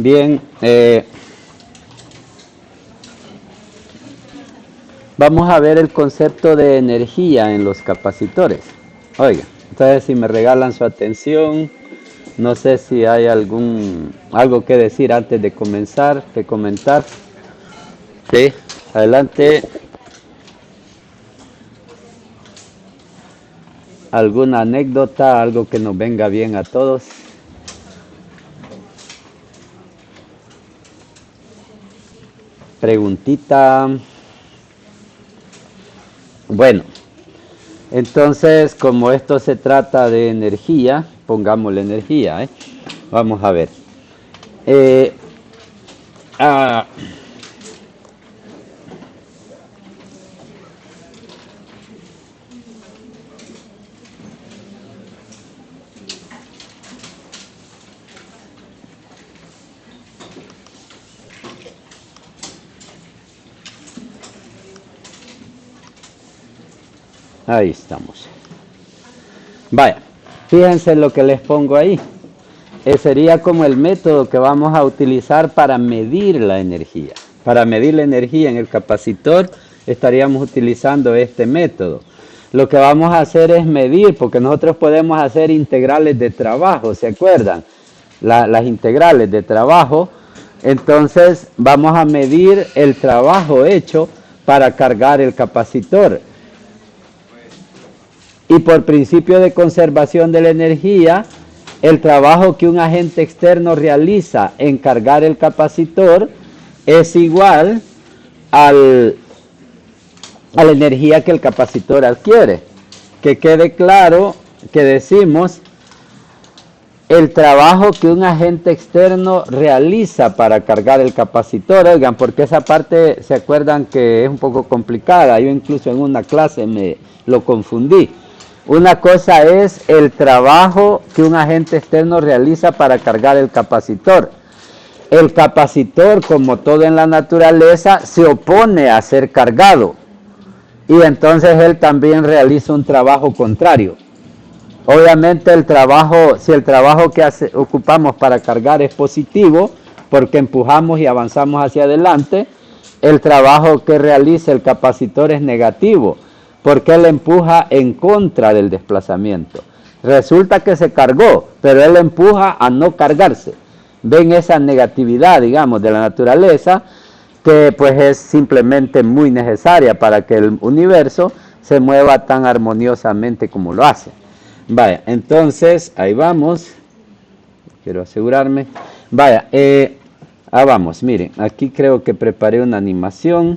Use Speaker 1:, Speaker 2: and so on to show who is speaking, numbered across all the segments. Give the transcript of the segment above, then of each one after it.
Speaker 1: Bien, vamos a ver el concepto de energía en los capacitores. Oiga, entonces si me regalan su atención, no sé si hay algo que decir antes de comenzar, que comentar. Sí, adelante. ¿Alguna anécdota, algo que nos venga bien a todos? Preguntita. Bueno, entonces como esto se trata de energía, pongámosle energía, ¿eh? Vamos a ver. Eh, ah, Ahí estamos. Vaya, fíjense lo que les pongo ahí. Sería como el método que vamos a utilizar para medir la energía. Para medir la energía en el capacitor estaríamos utilizando este método. Lo que vamos a hacer es medir, porque nosotros podemos hacer integrales de trabajo, ¿se acuerdan? Las integrales de trabajo. Entonces vamos a medir el trabajo hecho para cargar el capacitor. Y por principio de conservación de la energía, el trabajo que un agente externo realiza en cargar el capacitor es igual a la energía que el capacitor adquiere. Que quede claro que decimos el trabajo que un agente externo realiza para cargar el capacitor. Oigan, porque esa parte se acuerdan que es un poco complicada. Yo incluso en una clase me lo confundí. Una cosa es el trabajo que un agente externo realiza para cargar el capacitor. El capacitor, como todo en la naturaleza, se opone a ser cargado. Y entonces él también realiza un trabajo contrario. Obviamente si el trabajo que ocupamos para cargar es positivo, porque empujamos y avanzamos hacia adelante, el trabajo que realiza el capacitor es negativo, porque él empuja en contra del desplazamiento. Resulta que se cargó, pero él empuja a no cargarse. Ven esa negatividad, digamos, de la naturaleza, que pues es simplemente muy necesaria para que el universo se mueva tan armoniosamente como lo hace. Vaya, entonces, ahí vamos. Quiero asegurarme. Vaya, vamos, miren, aquí creo que preparé una animación.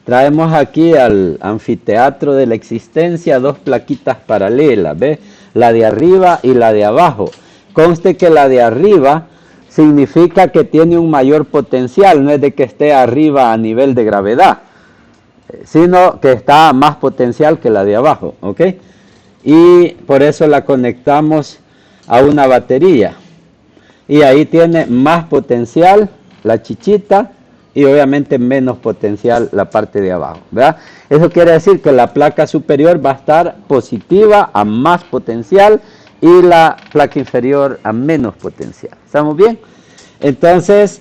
Speaker 1: Traemos aquí al anfiteatro de la existencia dos plaquitas paralelas, ¿ves? La de arriba y la de abajo. Conste que la de arriba significa que tiene un mayor potencial, no es de que esté arriba a nivel de gravedad, sino que está más potencial que la de abajo, ¿ok? Y por eso la conectamos a una batería. Y ahí tiene más potencial la chichita y obviamente menos potencial la parte de abajo, ¿verdad? Eso quiere decir que la placa superior va a estar positiva a más potencial y la placa inferior a menos potencial. ¿Estamos bien? Entonces,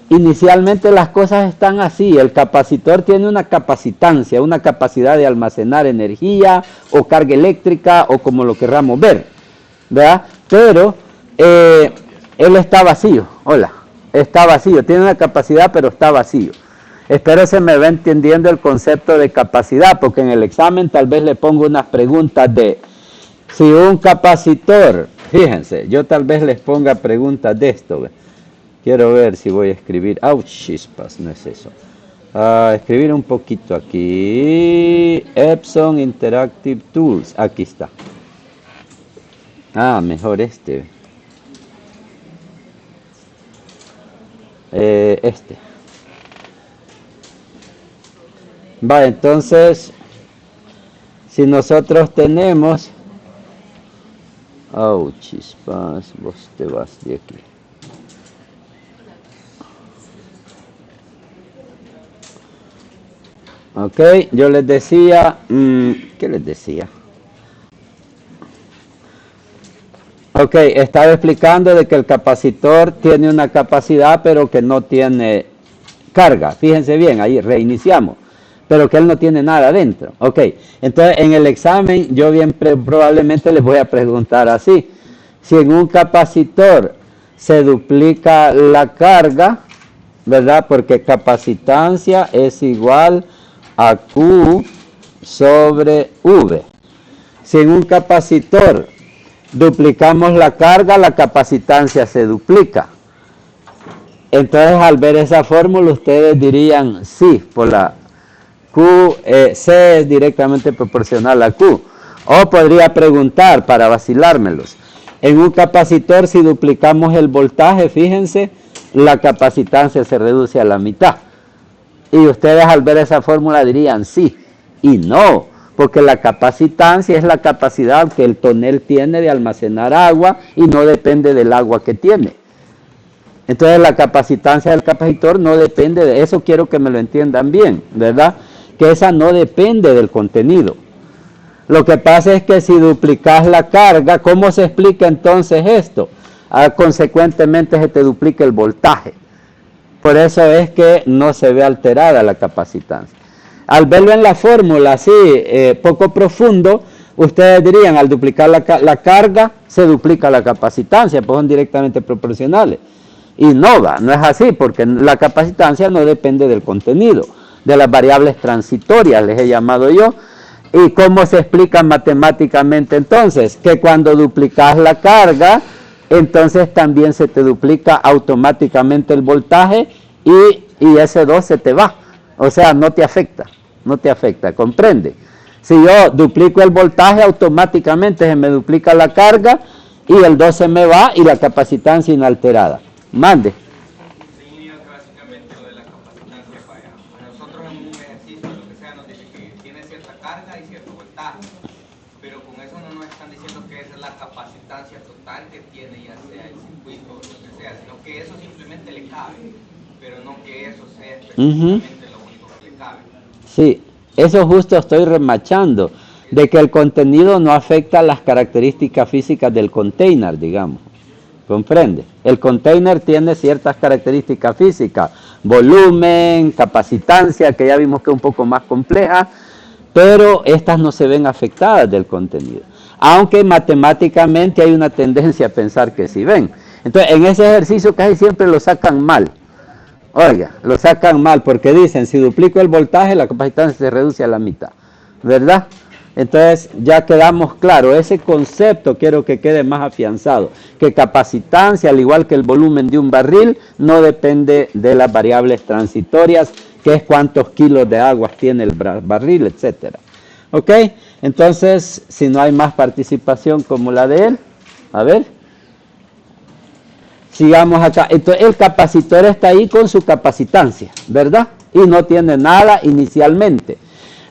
Speaker 1: inicialmente las cosas están así. El capacitor tiene una capacitancia, una capacidad de almacenar energía o carga eléctrica o como lo querramos ver, ¿verdad? Pero él está vacío. Hola, está vacío. Tiene una capacidad, pero está vacío. Espero se me va entendiendo el concepto de capacidad, porque en el examen tal vez le pongo unas preguntas de si un capacitor, fíjense, yo tal vez les ponga preguntas de esto. ¿Ve? Quiero ver si voy a escribir. ¡Auch, chispas! No es eso. Escribir un poquito aquí. Epson Interactive Tools. Aquí está. Mejor este. Este. Va, entonces, si nosotros tenemos... ¡Auch, chispas! Vos te vas de aquí. Ok, yo les decía, ¿qué les decía? Ok, estaba explicando de que el capacitor tiene una capacidad, pero que no tiene carga. Fíjense bien, ahí reiniciamos. Pero que él no tiene nada dentro. Ok, entonces en el examen yo bien probablemente les voy a preguntar así. Si en un capacitor se duplica la carga, ¿verdad? Porque capacitancia es igual a Q sobre V. Si en un capacitor duplicamos la carga, la capacitancia se duplica. Entonces, al ver esa fórmula, ustedes dirían sí, por la Q, C es directamente proporcional a Q. O podría preguntar para vacilármelos. En un capacitor, si duplicamos el voltaje, fíjense, la capacitancia se reduce a la mitad. Y ustedes al ver esa fórmula dirían sí y no, porque la capacitancia es la capacidad que el tonel tiene de almacenar agua y no depende del agua que tiene. Entonces la capacitancia del capacitor no depende de eso, quiero que me lo entiendan bien, ¿verdad? Que esa no depende del contenido. Lo que pasa es que si duplicas la carga, ¿cómo se explica entonces esto? Consecuentemente se te duplica el voltaje. Por eso es que no se ve alterada la capacitancia. Al verlo en la fórmula así, poco profundo, ustedes dirían, al duplicar la carga, se duplica la capacitancia, pues son directamente proporcionales. Y no es así, porque la capacitancia no depende del contenido, de las variables transitorias, les he llamado yo. ¿Y cómo se explica matemáticamente entonces? Que cuando duplicas la carga, entonces también se te duplica automáticamente el voltaje y ese 2 se te va. O sea, no te afecta, ¿comprende? Si yo duplico el voltaje, automáticamente se me duplica la carga y el 2 se me va y la capacitancia inalterada. Mande.
Speaker 2: Sí, básicamente lo de la capacitancia, vaya. Nosotros en un ejercicio, lo que sea, nos dice que tiene cierta carga y cierto voltaje, pero con eso no nos están diciendo que esa es la capacitancia total que tiene, ya sea el circuito o lo que sea, sino que eso simplemente le cabe, pero no que eso sea específicamente lo único que le cabe.
Speaker 1: Sí, eso justo estoy remachando, de que el contenido no afecta las características físicas del container, digamos. ¿Comprende? El container tiene ciertas características físicas, volumen, capacitancia, que ya vimos que es un poco más compleja, pero estas no se ven afectadas del contenido. Aunque matemáticamente hay una tendencia a pensar que sí ven. Entonces, en ese ejercicio casi siempre lo sacan mal. Oiga, lo sacan mal porque dicen, si duplico el voltaje, la capacitancia se reduce a la mitad. ¿Verdad? Entonces ya quedamos claros, ese concepto quiero que quede más afianzado, que capacitancia, al igual que el volumen de un barril, no depende de las variables transitorias, que es cuántos kilos de agua tiene el barril, etcétera. ¿Ok? Entonces, si no hay más participación como la de él, a ver, sigamos acá. Entonces, el capacitor está ahí con su capacitancia, ¿verdad? Y no tiene nada inicialmente.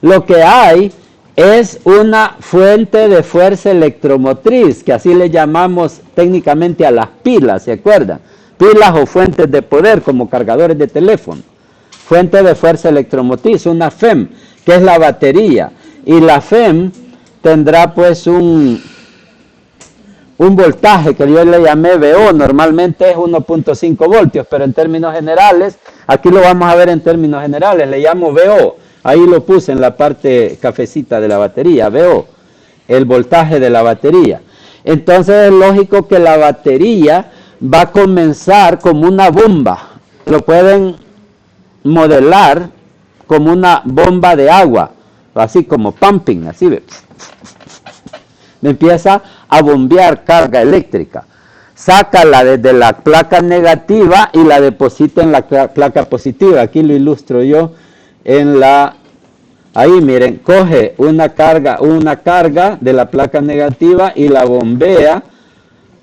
Speaker 1: Lo que hay es una fuente de fuerza electromotriz, que así le llamamos técnicamente a las pilas, ¿se acuerdan? Pilas o fuentes de poder como cargadores de teléfono. Fuente de fuerza electromotriz, una FEM, que es la batería. Y la FEM tendrá pues un voltaje que yo le llamé VO, normalmente es 1.5 voltios, pero en términos generales, aquí lo vamos a ver en términos generales, le llamo VO. Ahí lo puse en la parte cafecita de la batería, veo el voltaje de la batería. Entonces es lógico que la batería va a comenzar como una bomba. Lo pueden modelar como una bomba de agua, así como pumping, así ve. Me empieza a bombear carga eléctrica. Sácala desde la placa negativa y la deposita en la placa positiva. Aquí lo ilustro yo. Ahí miren, coge una carga de la placa negativa y la bombea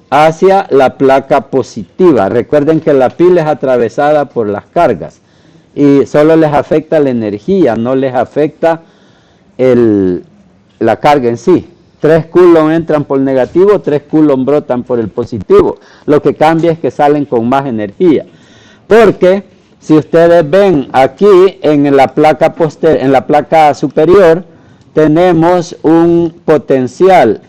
Speaker 1: hacia la placa positiva. Recuerden que la pila es atravesada por las cargas y solo les afecta la energía, no les afecta la carga en sí. 3 coulombs entran por el negativo, 3 coulombs brotan por el positivo. Lo que cambia es que salen con más energía. Porque si ustedes ven aquí en la placa superior, tenemos un potencial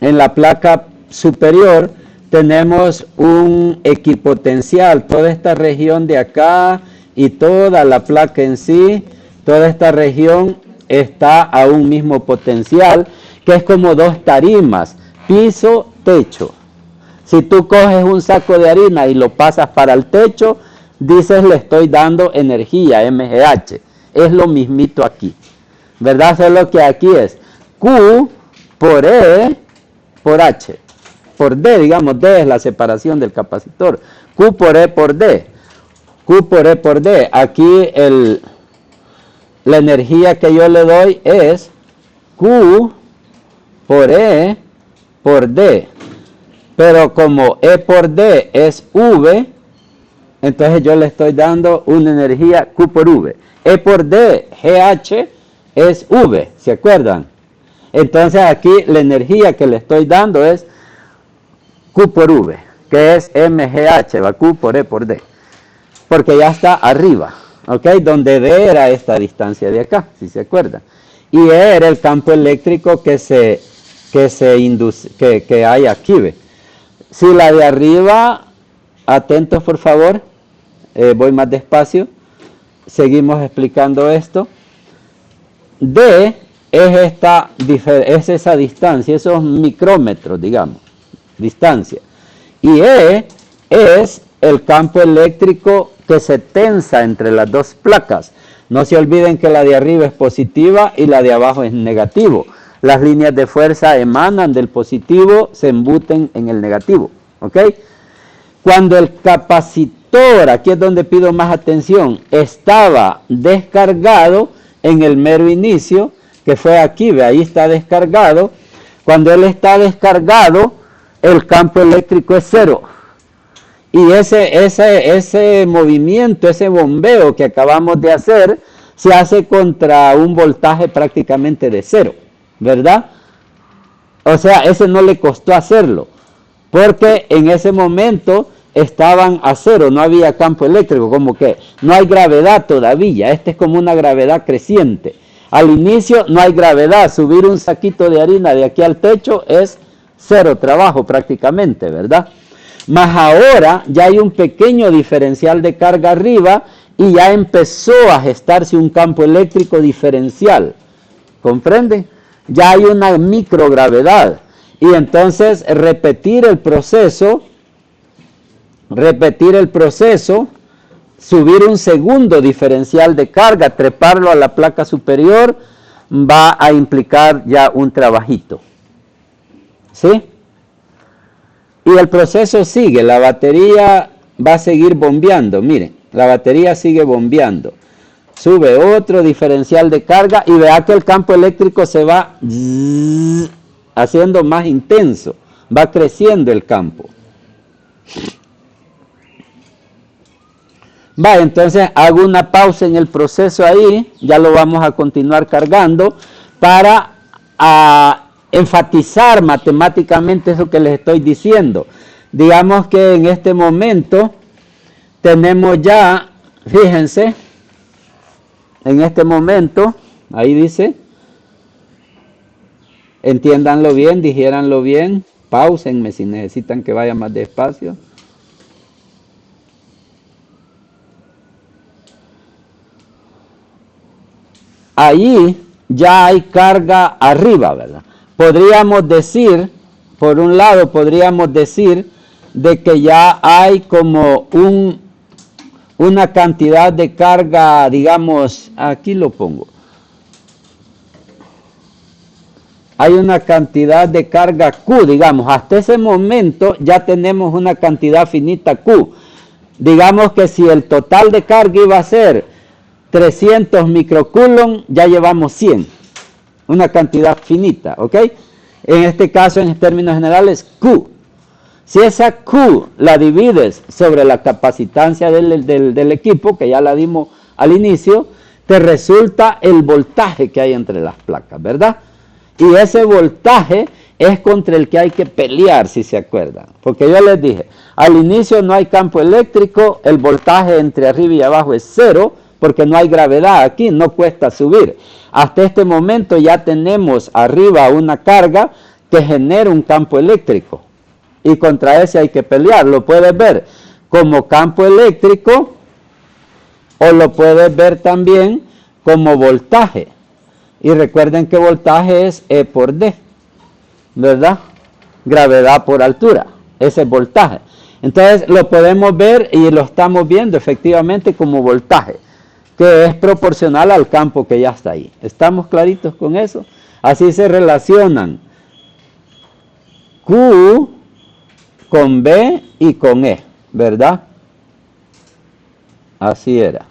Speaker 1: en la placa superior tenemos un equipotencial, toda esta región de acá y toda la placa en sí, toda esta región está a un mismo potencial, que es como dos tarimas, piso, techo. Si tú coges un saco de harina y lo pasas para el techo, dices le estoy dando energía, MGH. Es lo mismito aquí, ¿verdad? Solo que aquí es Q por E por H. Por D, digamos, D es la separación del capacitor. Q por E por D. Q por E por D. Aquí la energía que yo le doy es Q por E por D. Pero como E por D es V, entonces yo le estoy dando una energía Q por V. E por D, GH, es V, ¿se acuerdan? Entonces aquí la energía que le estoy dando es Q por V, que es MGH, va Q por E por D. Porque ya está arriba, ¿ok? Donde D era esta distancia de acá, si se acuerdan. Y E era el campo eléctrico que hay aquí, ¿ve? Si la de arriba, atentos por favor, voy más despacio, seguimos explicando esto. D es esa distancia, esos micrómetros, digamos, distancia. Y E es el campo eléctrico que se tensa entre las dos placas. No se olviden que la de arriba es positiva y la de abajo es negativo. Las líneas de fuerza emanan del positivo, se embuten en el negativo, ¿ok? Cuando el capacitor, aquí es donde pido más atención, estaba descargado en el mero inicio, que fue aquí, ve, ahí está descargado. Cuando él está descargado, el campo eléctrico es cero. Y ese movimiento, ese bombeo que acabamos de hacer, se hace contra un voltaje prácticamente de cero, ¿verdad? O sea, ese no le costó hacerlo, porque en ese momento estaban a cero, no había campo eléctrico, como que no hay gravedad todavía, este es como una gravedad creciente. Al inicio no hay gravedad, subir un saquito de harina de aquí al techo es cero trabajo prácticamente, ¿verdad? Mas ahora ya hay un pequeño diferencial de carga arriba y ya empezó a gestarse un campo eléctrico diferencial, ¿comprenden? Ya hay una microgravedad y entonces repetir el proceso, subir un segundo diferencial de carga, treparlo a la placa superior, va a implicar ya un trabajito, ¿sí? Y el proceso sigue, la batería va a seguir bombeando, miren, la batería sigue bombeando. Sube otro diferencial de carga y vea que el campo eléctrico se va haciendo más intenso, va creciendo el campo. Va, entonces hago una pausa en el proceso ahí, ya lo vamos a continuar cargando para enfatizar matemáticamente eso que les estoy diciendo. Digamos que en este momento tenemos ya, fíjense, en este momento, ahí dice, entiéndanlo bien, dijéranlo bien, pausenme si necesitan que vaya más despacio. Ahí ya hay carga arriba, ¿verdad? Podríamos decir, por un lado, podríamos decir de que ya hay como una cantidad de carga, digamos, aquí lo pongo. Hay una cantidad de carga Q, digamos, hasta ese momento ya tenemos una cantidad finita Q. Digamos que si el total de carga iba a ser 300 microcoulomb, ya llevamos 100, una cantidad finita, ¿ok? En este caso, en términos generales, Q. Si esa Q la divides sobre la capacitancia del equipo, que ya la dimos al inicio, te resulta el voltaje que hay entre las placas, ¿verdad? Y ese voltaje es contra el que hay que pelear, si se acuerdan. Porque yo les dije, al inicio no hay campo eléctrico, el voltaje entre arriba y abajo es cero, porque no hay gravedad aquí, no cuesta subir. Hasta este momento ya tenemos arriba una carga que genera un campo eléctrico. Y contra ese hay que pelear. Lo puedes ver como campo eléctrico o lo puedes ver también como voltaje. Y recuerden que voltaje es E por D, ¿verdad? Gravedad por altura. Ese es voltaje. Entonces lo podemos ver y lo estamos viendo efectivamente como voltaje, que es proporcional al campo que ya está ahí. ¿Estamos claritos con eso? Así se relacionan Q con B y con E, ¿verdad? Así era.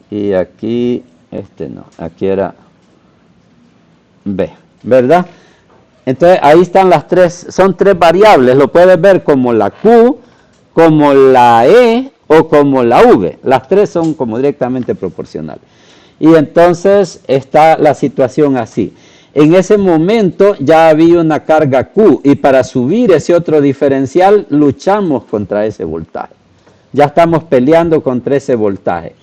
Speaker 1: Y aquí, no, aquí era B, ¿verdad? Entonces ahí están las tres, son tres variables, lo puedes ver como la Q, como la E o como la V. Las tres son como directamente proporcionales. Y entonces está la situación así. En ese momento ya había una carga Q y para subir ese otro diferencial luchamos contra ese voltaje. Ya estamos peleando contra ese voltaje.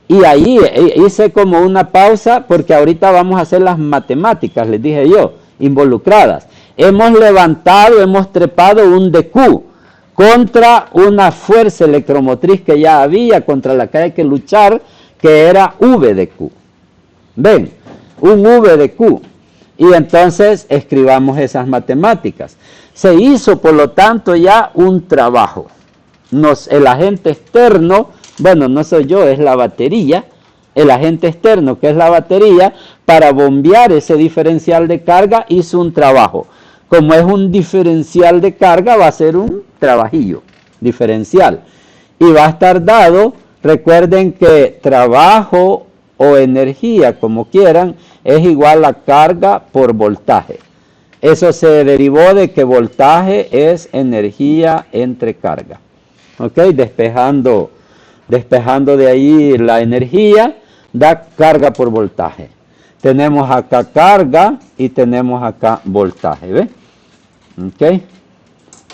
Speaker 1: Y ahí hice como una pausa porque ahorita vamos a hacer las matemáticas, les dije yo, involucradas. Hemos levantado, hemos trepado un DQ contra una fuerza electromotriz que ya había, contra la que hay que luchar, que era V de Q. ¿Ven? Un V de Q. Y entonces escribamos esas matemáticas. Se hizo, por lo tanto, ya un trabajo. El agente externo, bueno, no soy yo, es la batería, el agente externo, que es la batería, para bombear ese diferencial de carga, hizo un trabajo. Como es un diferencial de carga, va a ser un trabajillo diferencial. Y va a estar dado, recuerden que trabajo o energía, como quieran, es igual a carga por voltaje. Eso se derivó de que voltaje es energía entre carga. ¿Ok? Despejando de ahí la energía, da carga por voltaje. Tenemos acá carga y tenemos acá voltaje, ¿ve? ¿Ok?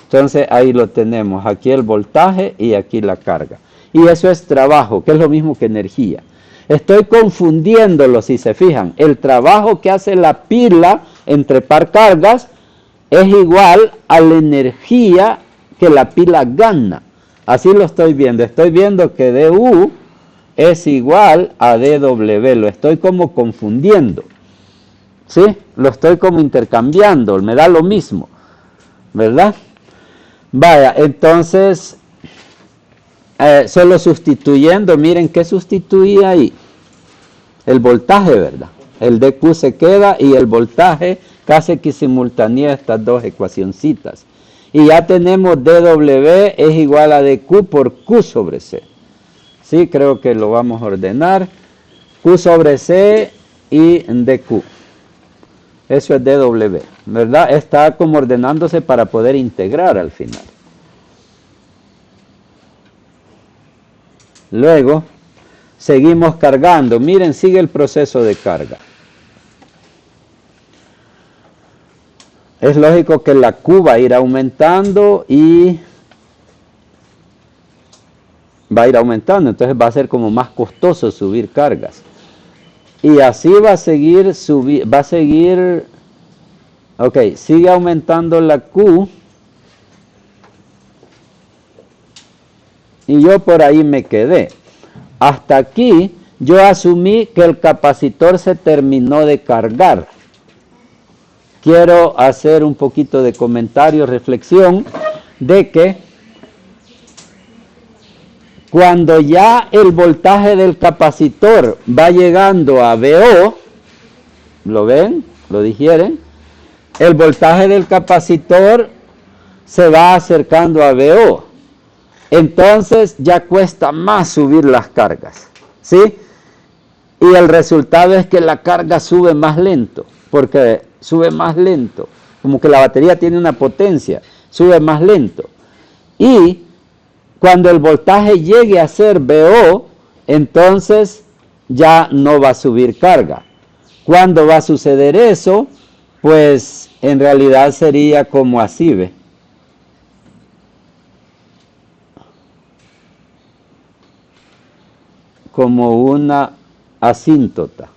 Speaker 1: Entonces ahí lo tenemos, aquí el voltaje y aquí la carga. Y eso es trabajo, que es lo mismo que energía. Estoy confundiéndolo, si se fijan. El trabajo que hace la pila en trepar cargas es igual a la energía que la pila gana. Así lo estoy viendo. Estoy viendo que dU es igual a dW. Lo estoy como confundiendo. ¿Sí? Lo estoy como intercambiando. Me da lo mismo. ¿Verdad? Vaya, entonces, solo sustituyendo, miren qué sustituía ahí. El voltaje, ¿verdad? El dQ se queda y el voltaje casi que simultánea estas dos ecuacioncitas. Y ya tenemos dW es igual a dQ por Q sobre C. Sí, creo que lo vamos a ordenar. Q sobre C y dQ. Eso es dW, ¿verdad? Está como ordenándose para poder integrar al final. Luego, seguimos cargando. Miren, sigue el proceso de carga. Es lógico que la Q va a ir aumentando y va a ir aumentando. Entonces va a ser como más costoso subir cargas. Y así va a seguir, ok, sigue aumentando la Q. Y yo por ahí me quedé. Hasta aquí yo asumí que el capacitor se terminó de cargar. Quiero hacer un poquito de comentario, reflexión, de que cuando ya el voltaje del capacitor va llegando a VO, ¿lo ven? ¿Lo digieren? El voltaje del capacitor se va acercando a VO. Entonces ya cuesta más subir las cargas, ¿sí? Y el resultado es que la carga sube más lento, porque sube más lento, como que la batería tiene una potencia, sube más lento. Y cuando el voltaje llegue a ser VO, entonces ya no va a subir carga. ¿Cuándo va a suceder eso? Pues en realidad sería como así, ¿ve? Como una asíntota.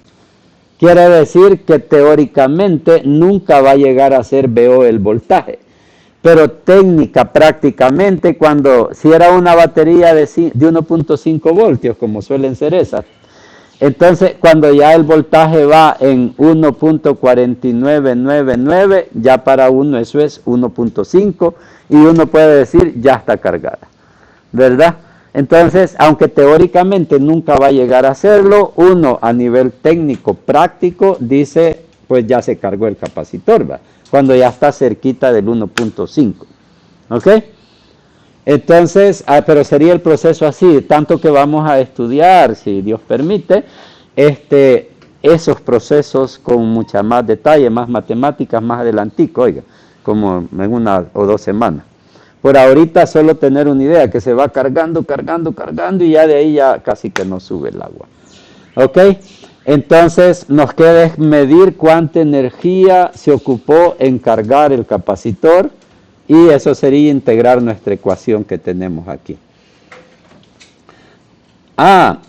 Speaker 1: Quiere decir que teóricamente nunca va a llegar a ser VO el voltaje. Pero técnica, prácticamente, si era una batería de 1.5 voltios, como suelen ser esas, entonces cuando ya el voltaje va en 1.4999, ya para uno eso es 1.5 y uno puede decir ya está cargada, ¿verdad? Entonces, aunque teóricamente nunca va a llegar a hacerlo, uno a nivel técnico, práctico, dice, pues ya se cargó el capacitor, ¿va? Cuando ya está cerquita del 1.5, ¿ok? Entonces, pero sería el proceso así, tanto que vamos a estudiar, si Dios permite, esos procesos con mucha más detalle, más matemáticas, más adelantico, oiga, como en 1 o 2 semanas. Por ahorita solo tener una idea, que se va cargando y ya de ahí ya casi que no sube el agua. ¿Ok? Entonces nos queda medir cuánta energía se ocupó en cargar el capacitor y eso sería integrar nuestra ecuación que tenemos aquí. A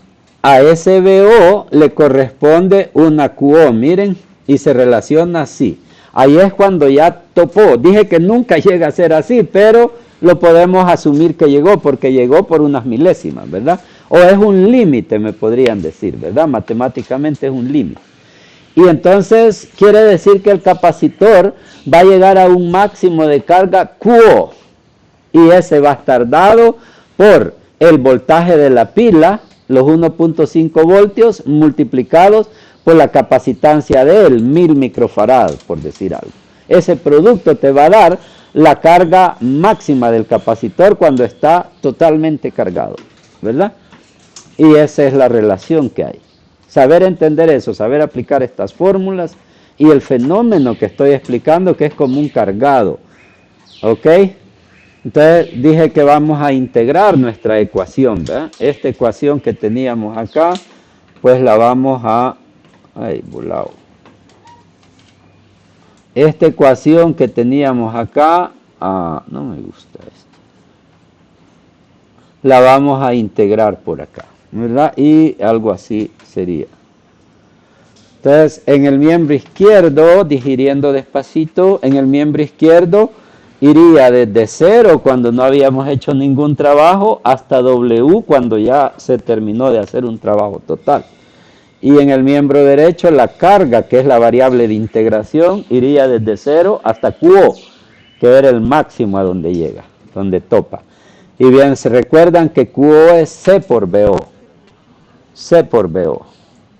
Speaker 1: ese VO le corresponde una QO, miren, y se relaciona así. Ahí es cuando ya topó. Dije que nunca llega a ser así, pero lo podemos asumir que llegó, porque llegó por unas milésimas, ¿verdad? O es un límite, me podrían decir, ¿verdad? Matemáticamente es un límite. Y entonces quiere decir que el capacitor va a llegar a un máximo de carga QO. Y ese va a estar dado por el voltaje de la pila, los 1.5 voltios, multiplicados por la capacitancia de él, 1000 microfarads, por decir algo. Ese producto te va a dar la carga máxima del capacitor cuando está totalmente cargado, ¿verdad? Y esa es la relación que hay. Saber entender eso, saber aplicar estas fórmulas y el fenómeno que estoy explicando, que es como un cargado, ¿ok? Entonces dije que vamos a integrar nuestra ecuación, ¿verdad? Esta ecuación que teníamos acá, pues la vamos a... Ay, volado. Esta ecuación que teníamos acá, no me gusta esto. La vamos a integrar por acá, ¿verdad? Y algo así sería. Entonces, en el miembro izquierdo, digiriendo despacito, en el miembro izquierdo iría desde 0 cuando no habíamos hecho ningún trabajo hasta W cuando ya se terminó de hacer un trabajo total. Y en el miembro derecho la carga, que es la variable de integración, iría desde 0 hasta QO, que era el máximo a donde llega, donde topa. Y bien, se recuerdan que QO es C por VO. C por VO.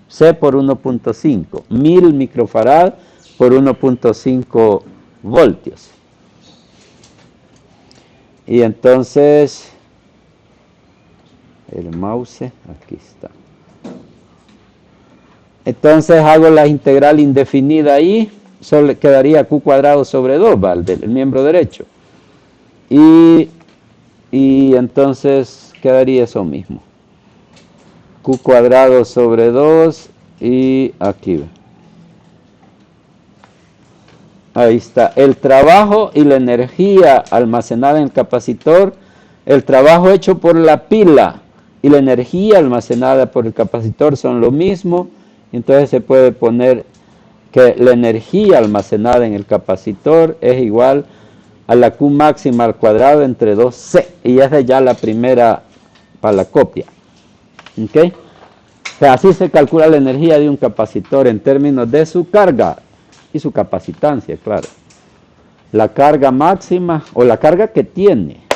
Speaker 1: C por 1.5. 1000 microfarad por 1.5 voltios. Y entonces, el mouse, aquí está. Entonces hago la integral indefinida ahí, solo quedaría Q cuadrado sobre 2, ¿vale? El miembro derecho. Y entonces quedaría eso mismo. Q cuadrado sobre 2 y aquí. Ahí está. El trabajo y la energía almacenada en el capacitor, el trabajo hecho por la pila y la energía almacenada por el capacitor son lo mismo. Entonces se puede poner que la energía almacenada en el capacitor es igual a la Q máxima al cuadrado entre 2C. Y esa es ya la primera para la copia. ¿Ok? O sea, así se calcula la energía de un capacitor en términos de su carga y su capacitancia, claro. La carga máxima o la carga que tiene.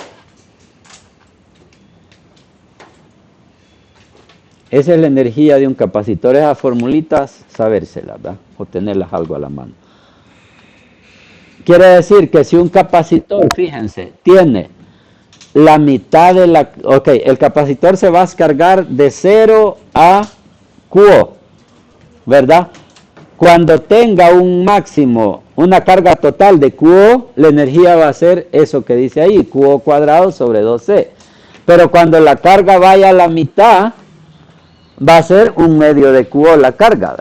Speaker 1: Esa es la energía de un capacitor. Esas formulitas, sabérselas, ¿verdad? O tenerlas algo a la mano. Quiere decir que si un capacitor, fíjense, tiene la mitad de la... Ok, el capacitor se va a cargar de 0 a QO, ¿verdad? Cuando tenga un máximo, una carga total de QO, la energía va a ser eso que dice ahí, QO cuadrado sobre 2C. Pero cuando la carga vaya a la mitad, va a ser un medio de QO la carga.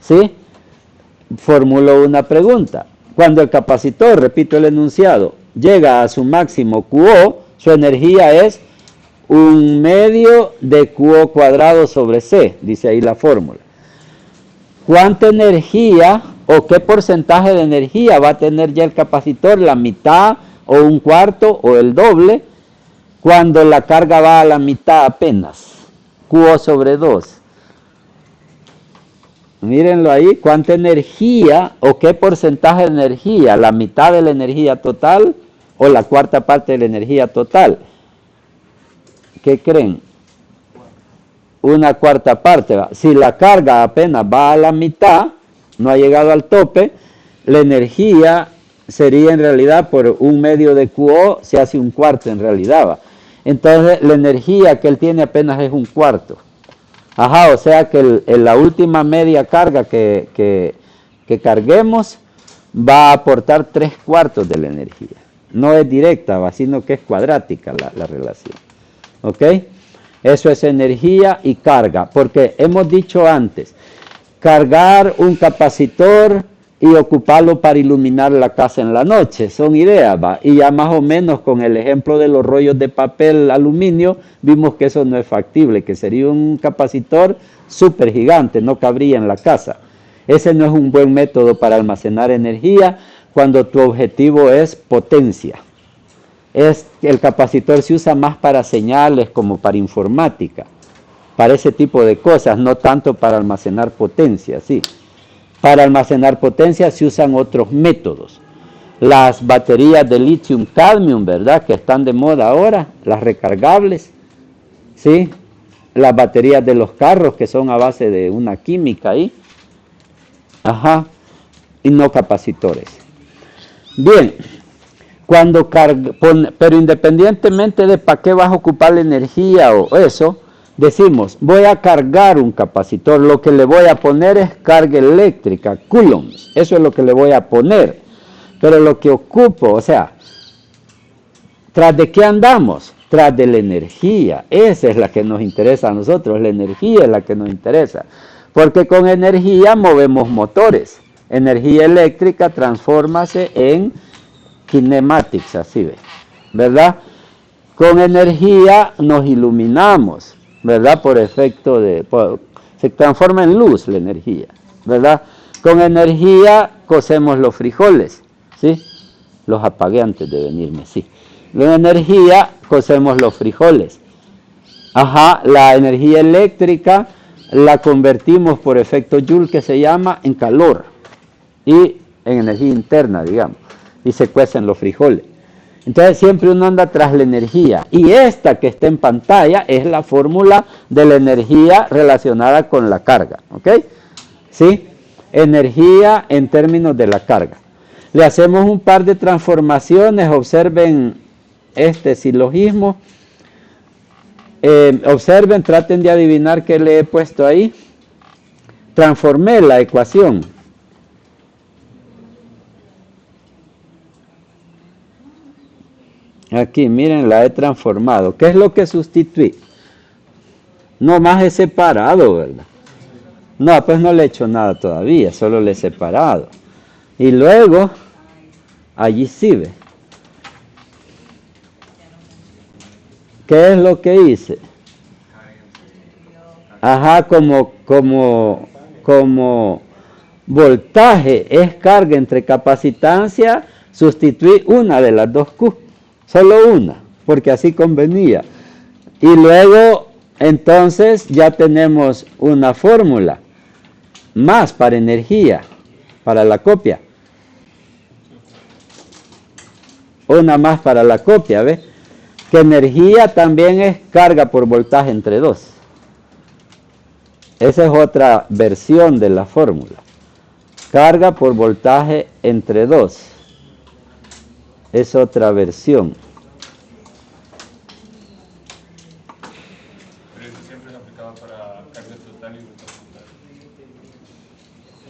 Speaker 1: ¿Sí? Formulo una pregunta. Cuando el capacitor, repito el enunciado, llega a su máximo QO, su energía es un medio de QO cuadrado sobre C, dice ahí la fórmula. ¿cuánta energía o qué porcentaje de energía va a tener ya el capacitor? ¿La mitad o un cuarto o el doble? Cuando la carga va a la mitad apenas. Q sobre 2. Mírenlo ahí, ¿cuánta energía o qué porcentaje de energía? ¿La mitad de la energía total o la cuarta parte de la energía total? ¿Qué creen? Una cuarta parte. Si la carga apenas va a la mitad, no ha llegado al tope, la energía sería en realidad por un medio de QO, se hace un cuarto en realidad. ¿Va? Entonces la energía que él tiene apenas es un cuarto. Ajá, o sea que la última media carga que carguemos va a aportar 3/4 de la energía. No es directa, ¿va? Sino que es cuadrática la relación. ¿Ok? Eso es energía y carga, porque hemos dicho antes, cargar un capacitor y ocuparlo para iluminar la casa en la noche, son ideas, ¿va? Y ya más o menos con el ejemplo de los rollos de papel aluminio, vimos que eso no es factible, que sería un capacitor súper gigante, no cabría en la casa. Ese no es un buen método para almacenar energía cuando tu objetivo es potencia. El capacitor se usa más para señales como para informática, para ese tipo de cosas, no tanto para almacenar potencia, ¿sí? Para almacenar potencia se usan otros métodos. Las baterías de litio-cadmio, ¿verdad? Que están de moda ahora, las recargables, ¿sí? Las baterías de los carros que son a base de una química ahí. Ajá. Y no capacitores. Bien. Pero independientemente de para qué vas a ocupar la energía o eso, decimos, voy a cargar un capacitor, lo que le voy a poner es carga eléctrica, coulombs, eso es lo que le voy a poner. Pero lo que ocupo, o sea, ¿tras de qué andamos? Tras de la energía, esa es la que nos interesa a nosotros, la energía es la que nos interesa. Porque con energía movemos motores, energía eléctrica transfórmase en kinematics, así ve, ¿verdad? Con energía nos iluminamos, ¿verdad? Por efecto se transforma en luz la energía, ¿verdad? Con energía cocemos los frijoles, ¿sí? Los apagué antes de venirme, sí. Con energía cocemos los frijoles. Ajá, la energía eléctrica la convertimos por efecto Joule, que se llama, en calor y en energía interna, digamos. Y se cuecen los frijoles. Entonces siempre uno anda tras la energía. Y esta que está en pantalla es la fórmula de la energía relacionada con la carga. ¿Ok? ¿Sí? Energía en términos de la carga. Le hacemos un par de transformaciones. Observen este silogismo. Observen, traten de adivinar qué le he puesto ahí. Transformé la ecuación. Aquí, miren, la he transformado. ¿Qué es lo que sustituí? No más he separado, ¿verdad? No, pues no le he hecho nada todavía, solo le he separado. Y luego, allí sí ve. ¿Qué es lo que hice? Ajá, como voltaje es carga entre capacitancia, sustituí una de las dos Q. Solo una, porque así convenía. Y luego, entonces, ya tenemos una fórmula más para energía, para la copia. Una más para la copia, ¿ves? Que energía también es carga por voltaje entre dos. Esa es otra versión de la fórmula. Carga por voltaje entre dos. Es otra versión.
Speaker 3: Pero eso siempre es aplicado para carga total y voltaje total.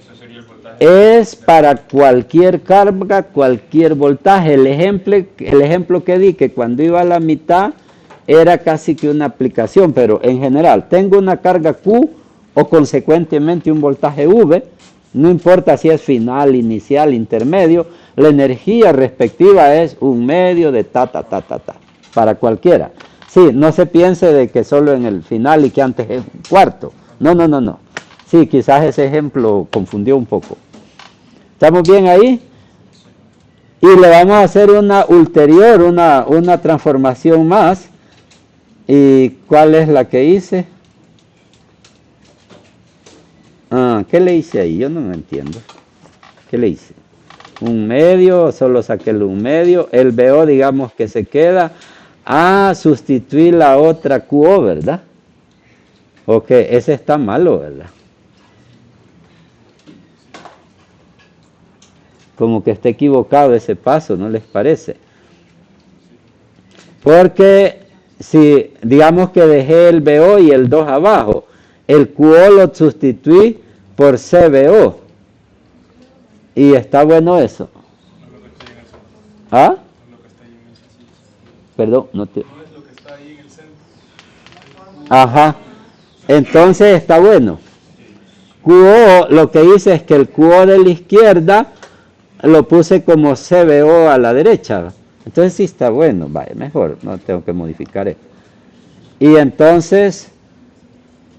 Speaker 3: Eso sería el voltaje.
Speaker 1: Es para cualquier carga, cualquier voltaje. El ejemplo que di, que cuando iba a la mitad, era casi que una aplicación, pero en general, tengo una carga Q o consecuentemente un voltaje V, no importa si es final, inicial, intermedio, la energía respectiva es un medio de para cualquiera. Sí, no se piense de que solo en el final y que antes es un cuarto. No. Sí, quizás ese ejemplo confundió un poco. ¿Estamos bien ahí? Y le vamos a hacer una ulterior, una transformación más. ¿Y cuál es la que hice? ¿Qué le hice ahí? Yo no me entiendo. ¿Qué le hice? Un medio, solo saqué el un medio. El BO, digamos que se queda. Sustituir la otra QO, ¿verdad? Ok, ese está malo, ¿verdad? Como que está equivocado ese paso, ¿no les parece? Porque si digamos que dejé el BO y el 2 abajo, el QO lo sustituí por CBO. Y está bueno eso. ¿Ah? Perdón, no te... Ajá. Entonces está bueno. QO, lo que hice es que el QO de la izquierda lo puse como CBO a la derecha. Entonces sí está bueno. Vaya, mejor, no tengo que modificar esto. Y entonces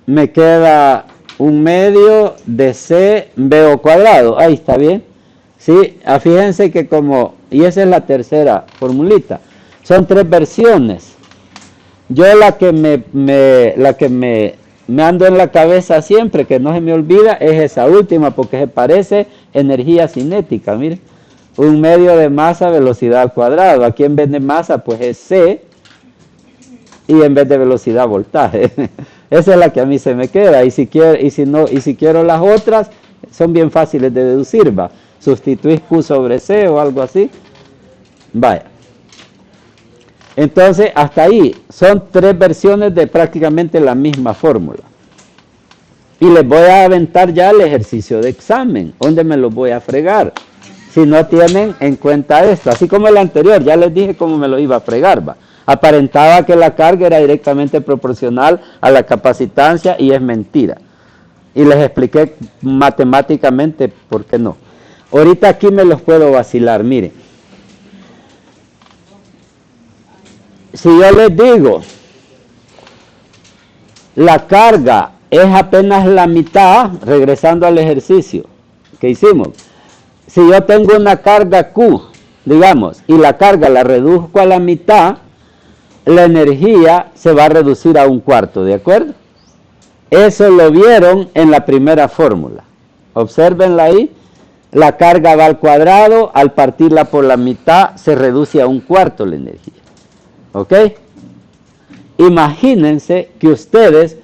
Speaker 1: me queda un medio de CBO cuadrado. Ahí está bien. Sí, fíjense que y esa es la tercera formulita. Son 3 versiones. Yo la que me ando en la cabeza siempre, que no se me olvida, es esa última, porque se parece energía cinética. Miren, un medio de masa, velocidad al cuadrado. Aquí en vez de masa, pues es C, y en vez de velocidad, voltaje. Esa es la que a mí se me queda. Y si quiero las otras, son bien fáciles de deducir, va. Sustituís Q sobre C o algo así. Vaya. Entonces, hasta ahí, son 3 versiones de prácticamente la misma fórmula. Y les voy a aventar ya el ejercicio de examen, donde me los voy a fregar. Si no tienen en cuenta esto, así como el anterior, ya les dije cómo me lo iba a fregar, va. Aparentaba que la carga era directamente proporcional a la capacitancia y es mentira. Y les expliqué matemáticamente por qué no. Ahorita aquí me los puedo vacilar, miren. Si yo les digo, la carga es apenas la mitad, regresando al ejercicio que hicimos. Si yo tengo una carga Q, digamos, y la carga la reduzco a la mitad, la energía se va a reducir a 1/4, ¿de acuerdo? Eso lo vieron en la primera fórmula. Obsérvenla ahí. La carga va al cuadrado, al partirla por la mitad se reduce a 1/4 la energía. ¿Ok? Imagínense que ustedes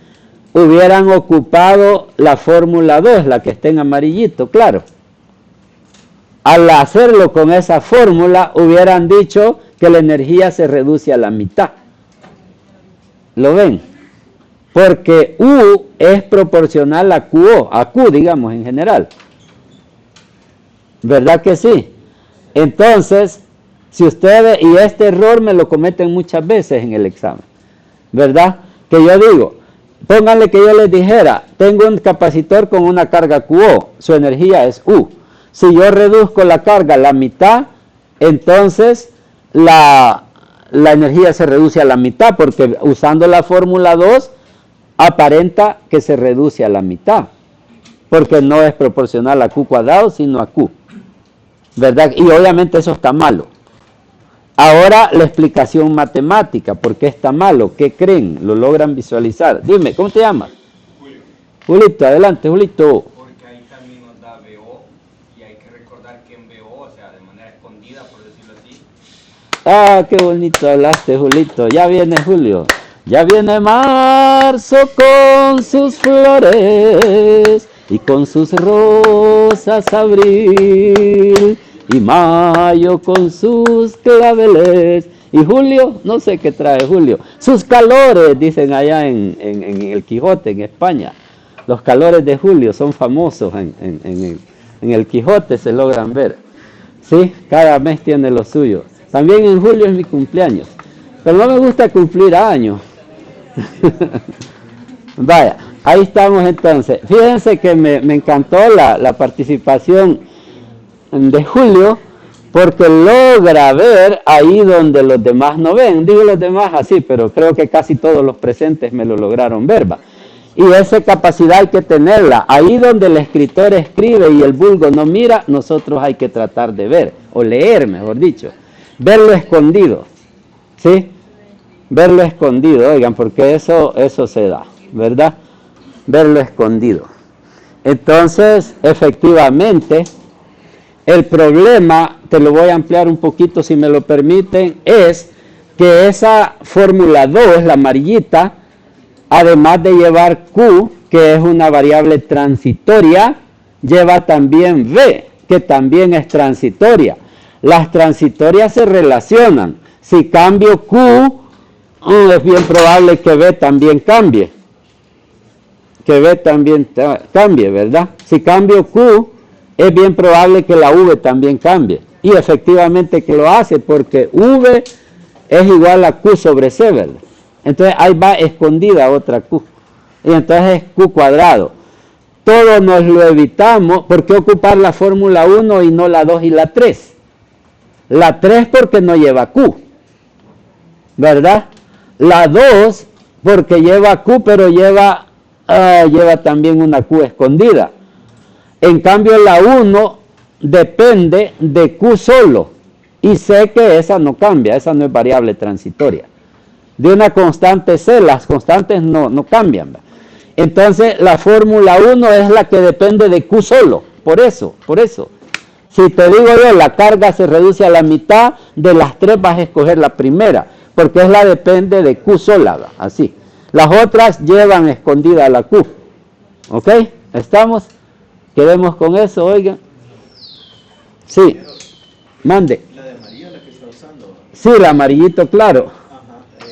Speaker 1: hubieran ocupado la fórmula 2, la que está en amarillito, claro. Al hacerlo con esa fórmula, hubieran dicho que la energía se reduce a la mitad. ¿Lo ven? Porque U es proporcional a QO, a Q, digamos, en general. ¿Verdad que sí? Entonces, si ustedes, y este error me lo cometen muchas veces en el examen, ¿verdad? Que yo digo, pónganle que yo les dijera, tengo un capacitor con una carga QO, su energía es U. Si yo reduzco la carga a la mitad, entonces la energía se reduce a la mitad, porque usando la fórmula 2, aparenta que se reduce a la mitad, porque no es proporcional a Q cuadrado, sino a Q, ¿verdad? Y obviamente eso está malo. Ahora la explicación matemática, ¿por qué está malo? ¿Qué creen? ¿Lo logran visualizar? Dime, ¿cómo te llamas?
Speaker 2: Julio.
Speaker 1: Julito, adelante, Julito.
Speaker 2: Porque ahí también nos da BO y hay que recordar que en BO, o sea, de manera escondida, por decirlo así.
Speaker 1: Qué bonito hablaste, Julito. Ya viene Julio. Ya viene marzo con sus flores y con sus rosas abril. Y mayo con sus claveles. Y julio, no sé qué trae julio. Sus calores, dicen allá en el Quijote, en España. Los calores de julio son famosos en el Quijote, se logran ver. Sí, cada mes tiene lo suyo. También en julio es mi cumpleaños. Pero no me gusta cumplir años. Vaya, ahí estamos entonces. Fíjense que me encantó la participación de Julio, porque logra ver ahí donde los demás no ven. Digo los demás así, pero creo que casi todos los presentes me lo lograron ver, ¿va? Y esa capacidad hay que tenerla. Ahí donde el escritor escribe y el vulgo no mira, nosotros hay que tratar de ver, o leer, mejor dicho. Verlo escondido, ¿sí? Verlo escondido, oigan, porque eso se da, ¿verdad? Verlo escondido. Entonces, efectivamente, el problema, te lo voy a ampliar un poquito si me lo permiten, es que esa fórmula 2, la amarillita, además de llevar Q, que es una variable transitoria, lleva también V, que también es transitoria. Las transitorias se relacionan. Si cambio Q, es bien probable que V también cambie. Que V también cambie, ¿verdad? Si cambio Q, es bien probable que la V también cambie. Y efectivamente que lo hace, porque V es igual a Q sobre C, ¿verdad? Entonces ahí va escondida otra Q. Y entonces es Q cuadrado. Todo nos lo evitamos. ¿Por qué ocupar la fórmula 1 y no la 2 y la 3? La 3 porque no lleva Q, ¿verdad? La 2 porque lleva Q, pero lleva también una Q escondida. En cambio la 1 depende de Q solo. Y sé que esa no cambia, esa no es variable transitoria. De una constante C, las constantes no cambian. Entonces la fórmula 1 es la que depende de Q solo. Por eso. Si te digo yo, la carga se reduce a la mitad, de las tres vas a escoger la primera, porque es la depende de Q sola, así. Las otras llevan escondida la Q. ¿Ok? ¿Estamos? ¿Quedemos con eso, oigan? Sí. Mande.
Speaker 4: La de amarilla la que está usando.
Speaker 1: Sí, la amarillito, claro.
Speaker 4: Ajá.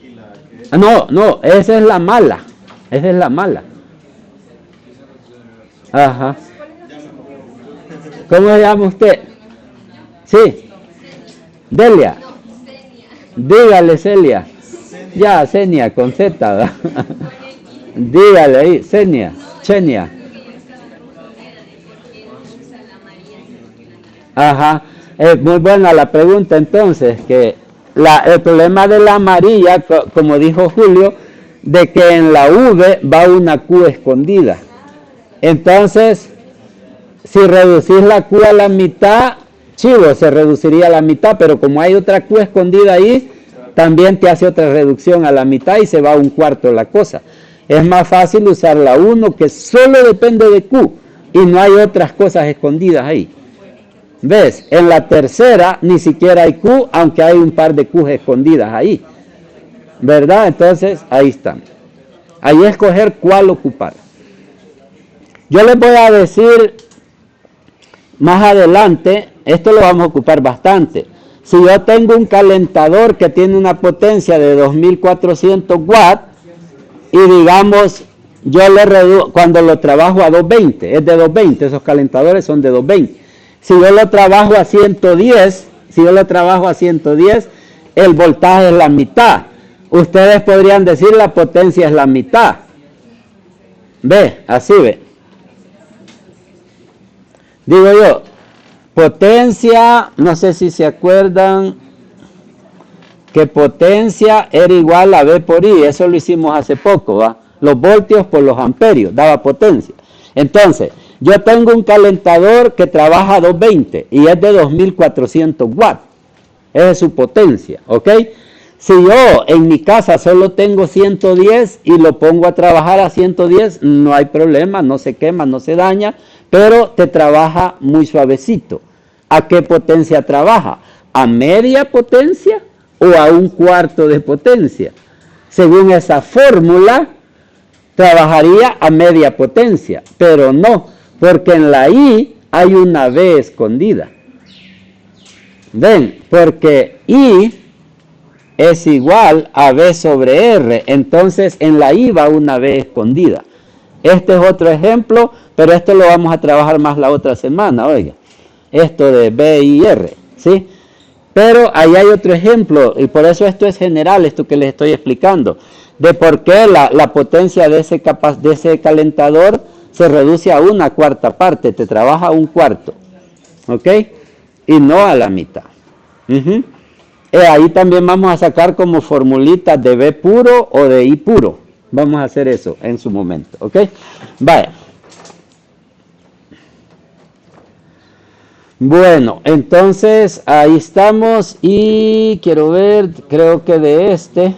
Speaker 4: Y la que es...
Speaker 1: No, esa es la mala. Esa es la mala. Ajá. ¿Cómo se llama usted? Sí. Delia. Dígale, Celia. Ya, Senia, con Z, ¿verdad? Dígale ahí, Chenia. Ajá. Muy buena la pregunta entonces, que el problema de la amarilla, como dijo Julio, de que en la V va una Q escondida. Entonces, si reducís la Q a la mitad, chivo, se reduciría a la mitad, pero como hay otra Q escondida ahí, también te hace otra reducción a la mitad y se va a un cuarto la cosa. Es más fácil usar la 1 que solo depende de Q y no hay otras cosas escondidas ahí. ¿Ves? En la tercera ni siquiera hay Q, aunque hay un par de Q escondidas ahí. ¿Verdad? Entonces, ahí están. Ahí escoger cuál ocupar. Yo les voy a decir más adelante, esto lo vamos a ocupar bastante. Si yo tengo un calentador que tiene una potencia de 2400 watts y digamos, yo le reduzco, cuando lo trabajo a 220, es de 220, esos calentadores son de 220. Si yo lo trabajo a 110, el voltaje es la mitad. Ustedes podrían decir la potencia es la mitad. ¿Ve? Así ve. Digo yo, potencia, no sé si se acuerdan que potencia era igual a V por I, eso lo hicimos hace poco, ¿va? Los voltios por los amperios, daba potencia. Entonces, yo tengo un calentador que trabaja a 220 y es de 2400 watts, esa es su potencia, ¿ok? Si yo en mi casa solo tengo 110 y lo pongo a trabajar a 110, no hay problema, no se quema, no se daña, pero te trabaja muy suavecito. ¿A qué potencia trabaja? ¿A media potencia o a un cuarto de potencia? Según esa fórmula, trabajaría a media potencia, pero no, porque en la I hay una V escondida. ¿Ven? Porque I es igual a V sobre R, entonces en la I va una V escondida. Este es otro ejemplo, pero esto lo vamos a trabajar más la otra semana, oiga. Esto de V y R, ¿sí? Pero ahí hay otro ejemplo, y por eso esto es general, esto que les estoy explicando, de por qué la potencia de ese calentador se reduce a una cuarta parte, te trabaja a un cuarto, ¿ok? Y no a la mitad. Ahí también vamos a sacar como formulitas de V puro o de I puro, Vamos a hacer eso en su momento, ¿ok? Vaya. Bueno, entonces ahí estamos y quiero ver, creo que de este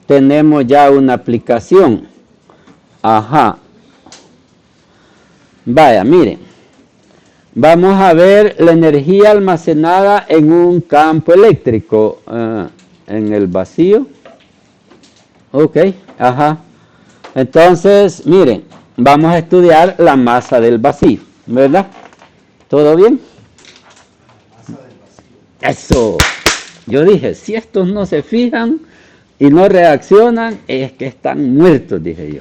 Speaker 1: tenemos ya una aplicación. Ajá. Vaya, miren. Vamos a ver la energía almacenada en un campo eléctrico, en el vacío. Ok, ajá. Entonces, miren, vamos a estudiar la masa del vacío, ¿verdad? ¿Todo bien? Eso. Yo dije, si estos no se fijan y no reaccionan, es que están muertos, dije yo.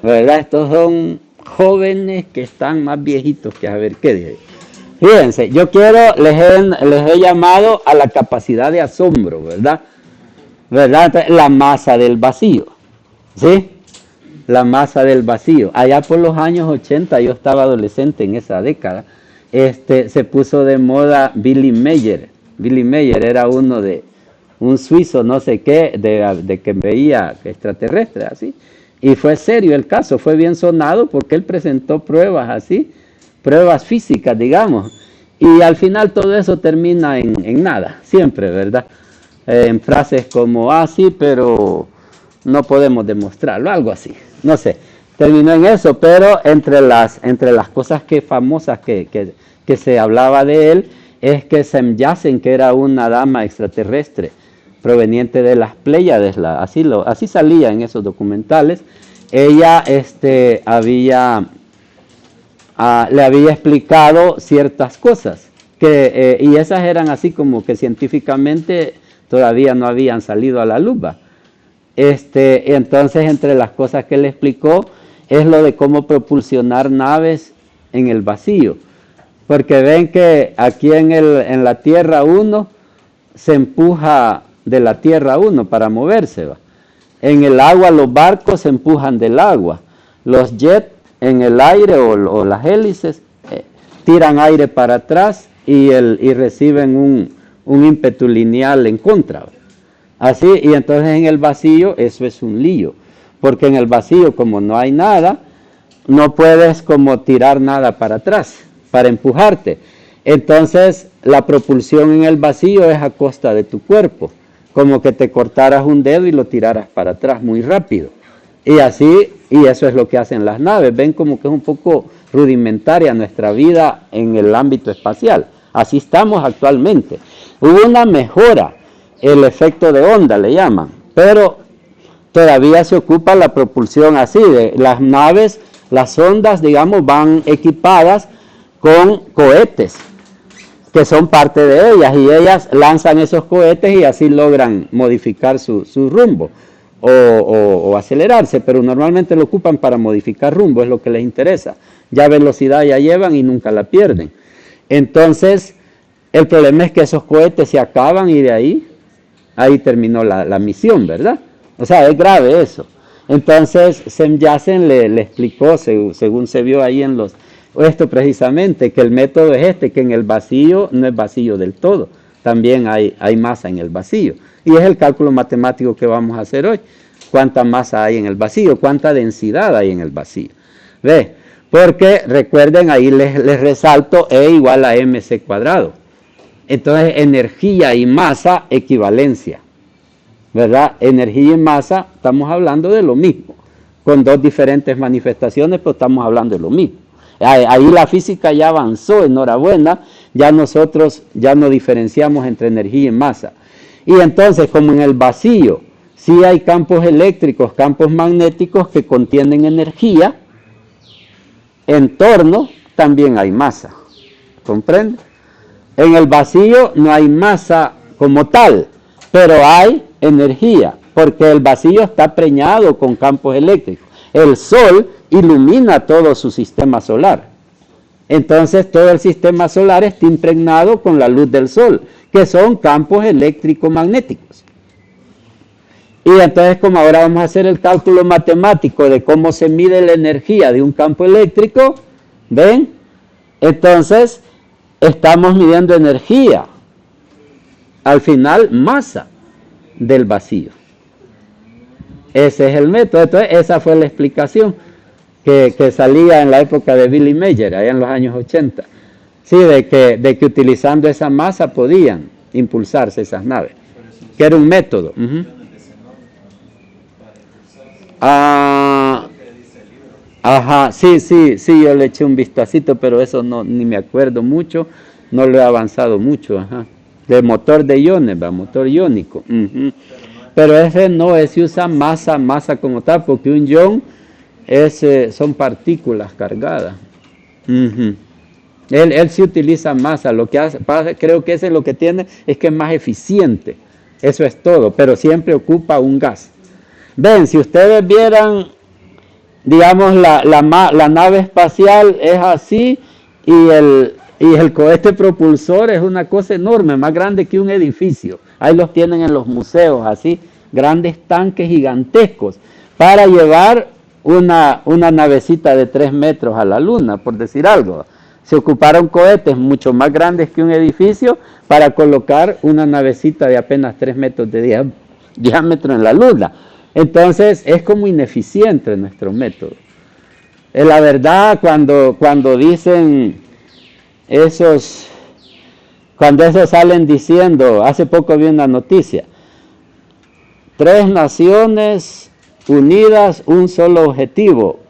Speaker 1: ¿Verdad? Estos son jóvenes que están más viejitos que a ver qué dije. Fíjense, yo les he llamado a la capacidad de asombro, ¿verdad? ¿Verdad? Entonces, la masa del vacío, ¿sí? La masa del vacío. Allá por los años 80, yo estaba adolescente en esa década, se puso de moda Billy Meyer. Billy Meyer era un suizo, no sé qué, de que veía extraterrestres, así. Y fue serio el caso, fue bien sonado porque él presentó pruebas así, pruebas físicas, digamos. Y al final todo eso termina en nada, siempre, ¿verdad? En frases como, sí, pero no podemos demostrarlo, algo así, no sé. Terminó en eso, pero entre las cosas famosas que se hablaba de él, es que Semyasen, que era una dama extraterrestre proveniente de las Pléyades, así salía en esos documentales, ella le había explicado ciertas cosas, y esas eran así como que científicamente todavía no habían salido a la luz. Entonces, entre las cosas que le explicó es lo de cómo propulsionar naves en el vacío. Porque ven que aquí en la Tierra uno se empuja de la Tierra uno para moverse, ¿va? En el agua los barcos se empujan del agua. Los jets en el aire o las hélices tiran aire para atrás y reciben un ímpetu lineal en contra, ¿va? Así, y entonces en el vacío eso es un lío. Porque en el vacío, como no hay nada, no puedes como tirar nada para atrás, para empujarte. Entonces, la propulsión en el vacío es a costa de tu cuerpo, como que te cortaras un dedo y lo tiraras para atrás muy rápido. Y así, y eso es lo que hacen las naves. Ven como que es un poco rudimentaria nuestra vida en el ámbito espacial. Así estamos actualmente. Hubo una mejora, el efecto de onda le llaman, pero todavía se ocupa la propulsión así, de las naves, las ondas, digamos, van equipadas con cohetes, que son parte de ellas, y ellas lanzan esos cohetes y así logran modificar su rumbo o acelerarse, pero normalmente lo ocupan para modificar rumbo, es lo que les interesa. Ya velocidad ya llevan y nunca la pierden. Entonces, el problema es que esos cohetes se acaban y de ahí terminó la misión, ¿verdad? O sea, es grave eso. Entonces, Semyasen le explicó, según se vio ahí esto precisamente, que el método es que en el vacío no es vacío del todo, también hay masa en el vacío. Y es el cálculo matemático que vamos a hacer hoy. ¿Cuánta masa hay en el vacío? ¿Cuánta densidad hay en el vacío? ¿Ve? Porque recuerden, ahí les resalto, E igual a mc cuadrado. Entonces, energía y masa, equivalencia, ¿verdad? Energía y masa, estamos hablando de lo mismo, con dos diferentes manifestaciones, pero estamos hablando de lo mismo. Ahí la física ya avanzó, enhorabuena, ya nosotros ya no diferenciamos entre energía y masa. Y entonces, como en el vacío, sí hay campos eléctricos, campos magnéticos que contienen energía, en torno también hay masa, ¿comprende? En el vacío no hay masa como tal, pero hay energía, porque el vacío está preñado con campos eléctricos. El Sol ilumina todo su sistema solar. Entonces todo el sistema solar está impregnado con la luz del Sol, que son campos eléctrico-magnéticos. Y entonces, como ahora vamos a hacer el cálculo matemático de cómo se mide la energía de un campo eléctrico, ¿ven? Entonces, estamos midiendo energía, al final masa del vacío. Ese es el método. Entonces, esa fue la explicación que salía en la época de Billy Mayer, allá en los años 80. Sí, de que utilizando esa masa podían impulsarse esas naves, que era un método. Ajá, sí, yo le eché un vistacito, pero eso no, ni me acuerdo mucho, no lo he avanzado mucho, ajá. De motor de iones, motor iónico. Pero ese no, ese usa masa como tal, porque un ion son partículas cargadas. Él sí utiliza masa, lo que hace, creo que ese lo que tiene es que es más eficiente, eso es todo, pero siempre ocupa un gas. Ven, si ustedes vieran, digamos, la nave espacial es así y el cohete propulsor es una cosa enorme, más grande que un edificio. Ahí los tienen en los museos, así, grandes tanques gigantescos, para llevar una navecita de 3 metros a la luna, por decir algo. Se ocuparon cohetes mucho más grandes que un edificio para colocar una navecita de apenas 3 metros de diámetro en la luna. Entonces es como ineficiente nuestro método. La verdad, cuando dicen cuando esos salen diciendo, hace poco vi una noticia, 3 naciones unidas, un solo objetivo,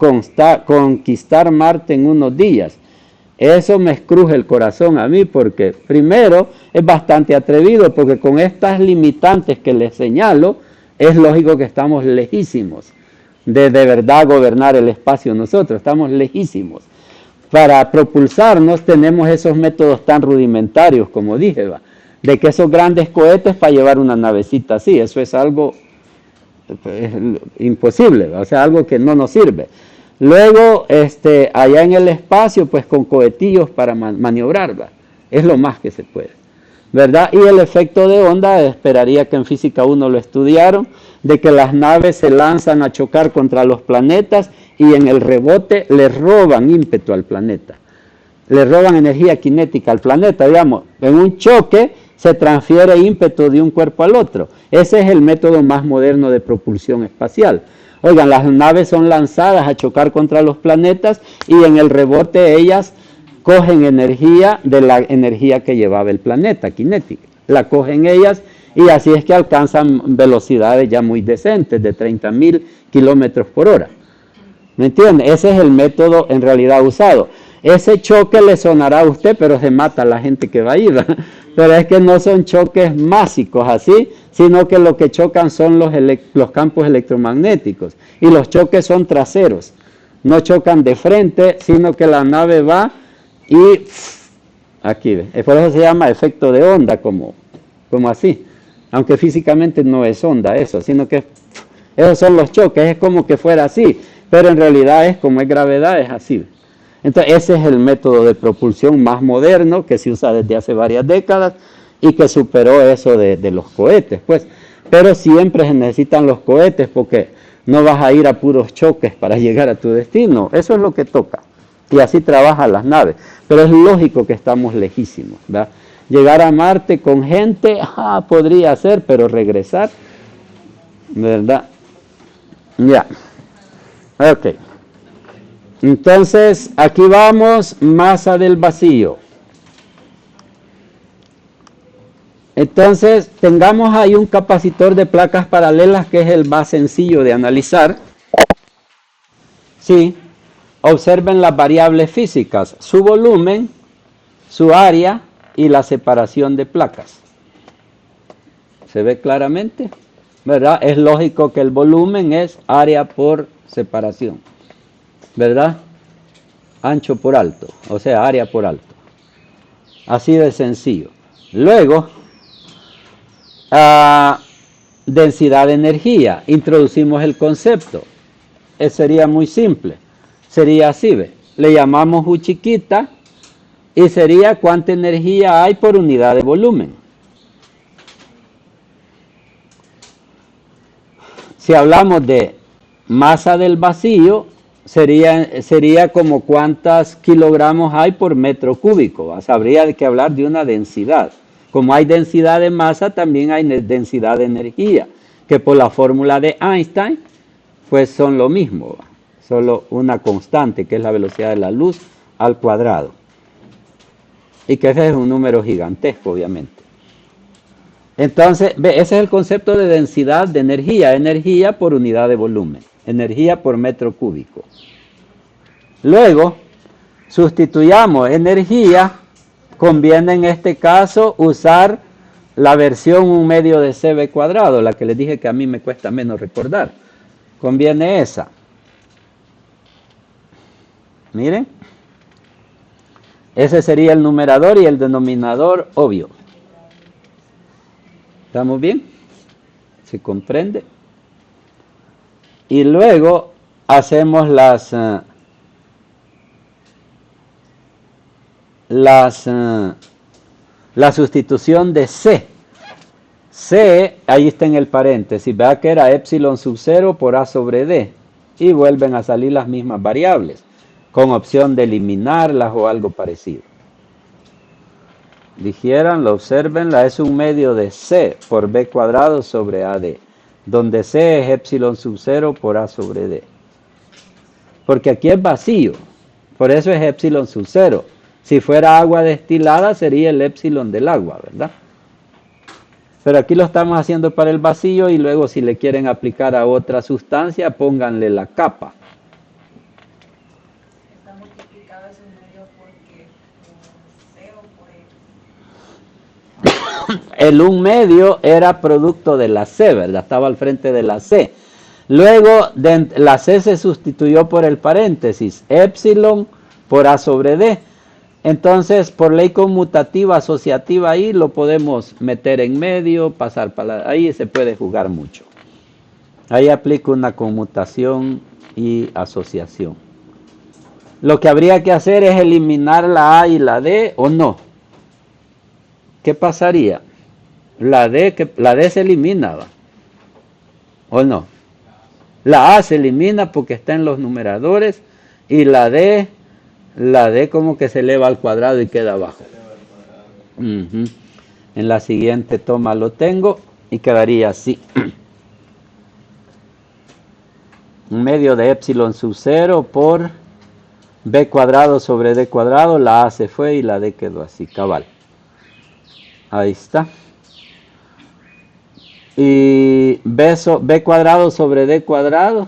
Speaker 1: conquistar Marte en unos días. Eso me escruje el corazón a mí porque primero es bastante atrevido porque con estas limitantes que les señalo es lógico que estamos lejísimos de verdad gobernar el espacio nosotros, estamos lejísimos. Para propulsarnos tenemos esos métodos tan rudimentarios como dije, de que esos grandes cohetes para llevar una navecita así, eso es algo imposible, o sea, algo que no nos sirve. Luego, allá en el espacio, pues con cohetillos para maniobrar, es lo más que se puede, ¿verdad? Y el efecto de onda, esperaría que en Física 1 lo estudiaron, de que las naves se lanzan a chocar contra los planetas y en el rebote le roban ímpetu al planeta, le roban energía cinética al planeta, digamos, en un choque se transfiere ímpetu de un cuerpo al otro. Ese es el método más moderno de propulsión espacial. Oigan, las naves son lanzadas a chocar contra los planetas y en el rebote ellas cogen energía de la energía que llevaba el planeta, cinética. La cogen ellas y así es que alcanzan velocidades ya muy decentes, de 30.000 kilómetros por hora. ¿Me entiende? Ese es el método en realidad usado. Ese choque le sonará a usted, pero se mata a la gente que va a ir. Pero es que no son choques másicos así, sino que lo que chocan son los campos electromagnéticos. Y los choques son traseros. No chocan de frente, sino que la nave va y aquí ve. Por eso se llama efecto de onda, como así. Aunque físicamente no es onda eso, sino que esos son los choques, es como que fuera así. Pero en realidad es como es gravedad, es así. Entonces ese es el método de propulsión más moderno que se usa desde hace varias décadas y que superó eso de los cohetes, pues. Pero siempre se necesitan los cohetes porque no vas a ir a puros choques para llegar a tu destino. Eso es lo que toca. Y así trabajan las naves. Pero es lógico que estamos lejísimos, ¿verdad? Llegar a Marte con gente, podría ser, pero regresar, ¿verdad? Ya. Ok. Entonces, aquí vamos, masa del vacío. Entonces, tengamos ahí un capacitor de placas paralelas que es el más sencillo de analizar. Sí, observen las variables físicas, su volumen, su área y la separación de placas. ¿Se ve claramente? ¿Verdad? Es lógico que el volumen es área por separación, ¿verdad? Ancho por alto, o sea, área por alto. Así de sencillo. Luego, densidad de energía. Introducimos el concepto. Sería muy simple. Sería así, ¿ve? Le llamamos U chiquita y sería cuánta energía hay por unidad de volumen. Si hablamos de masa del vacío, sería como cuántos kilogramos hay por metro cúbico. Habría que hablar de una densidad. Como hay densidad de masa, también hay densidad de energía, que por la fórmula de Einstein pues son lo mismo, solo una constante que es la velocidad de la luz al cuadrado. Y que ese es un número gigantesco, obviamente. Entonces, ese es el concepto de densidad de energía, energía por unidad de volumen, energía por metro cúbico. Luego, sustituyamos energía, conviene en este caso usar la versión 1/2 de cv cuadrado, la que les dije que a mí me cuesta menos recordar. Conviene esa. Miren. Ese sería el numerador y el denominador obvio. ¿Estamos bien? ¿Se comprende? Y luego hacemos la sustitución de C. C, ahí está en el paréntesis, vea que era epsilon sub 0 por A sobre D. Y vuelven a salir las mismas variables, con opción de eliminarlas o algo parecido. Dijéranlo, observenla, es 1/2 de C por B cuadrado sobre AD, donde C es epsilon sub 0 por A sobre D. Porque aquí es vacío, por eso es epsilon sub 0. Si fuera agua destilada sería el epsilon del agua, ¿verdad? Pero aquí lo estamos haciendo para el vacío y luego si le quieren aplicar a otra sustancia, pónganle la capa.
Speaker 5: Está multiplicado ese medio porque C o por E.
Speaker 1: El 1/2 era producto de la C, ¿verdad? Estaba al frente de la C. Luego la C se sustituyó por el paréntesis, epsilon por A sobre D. Entonces, por ley conmutativa asociativa ahí lo podemos meter en medio, pasar para ahí se puede jugar mucho. Ahí aplico una conmutación y asociación. Lo que habría que hacer es eliminar la A y la D o no. ¿Qué pasaría? La D se elimina, ¿va? ¿O no? La A se elimina porque está en los numeradores y la D como que se eleva al cuadrado y queda abajo. En la siguiente toma lo tengo y quedaría así. 1/2 de epsilon sub 0 por B cuadrado sobre D cuadrado. La A se fue y la D quedó así, cabal. Ahí está. Y B cuadrado sobre D cuadrado,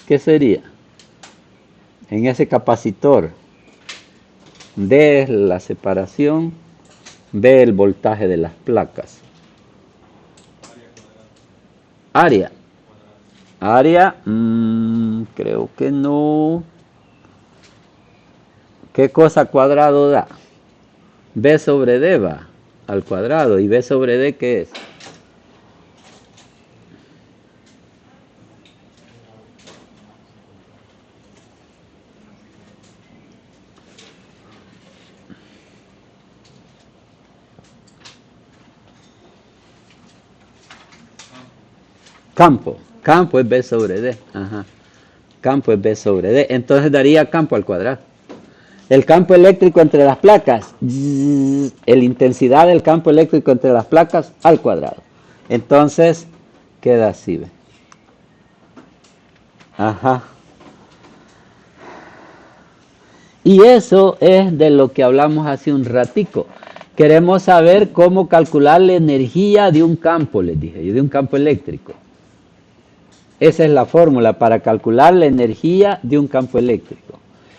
Speaker 1: ¿qué sería? En ese capacitor, D es la separación, B el voltaje de las placas. Área, creo que no. ¿Qué cosa cuadrado da? B sobre D va al cuadrado, y B sobre D, ¿qué es? Campo es B sobre D, campo es B sobre D, entonces daría campo al cuadrado. El campo eléctrico entre las placas, la intensidad del campo eléctrico entre las placas al cuadrado. Entonces queda así, ¿ve? Y eso es de lo que hablamos hace un ratico. Queremos saber cómo calcular la energía de un campo, les dije, de un campo eléctrico. Esa es la fórmula para calcular la energía de un campo eléctrico.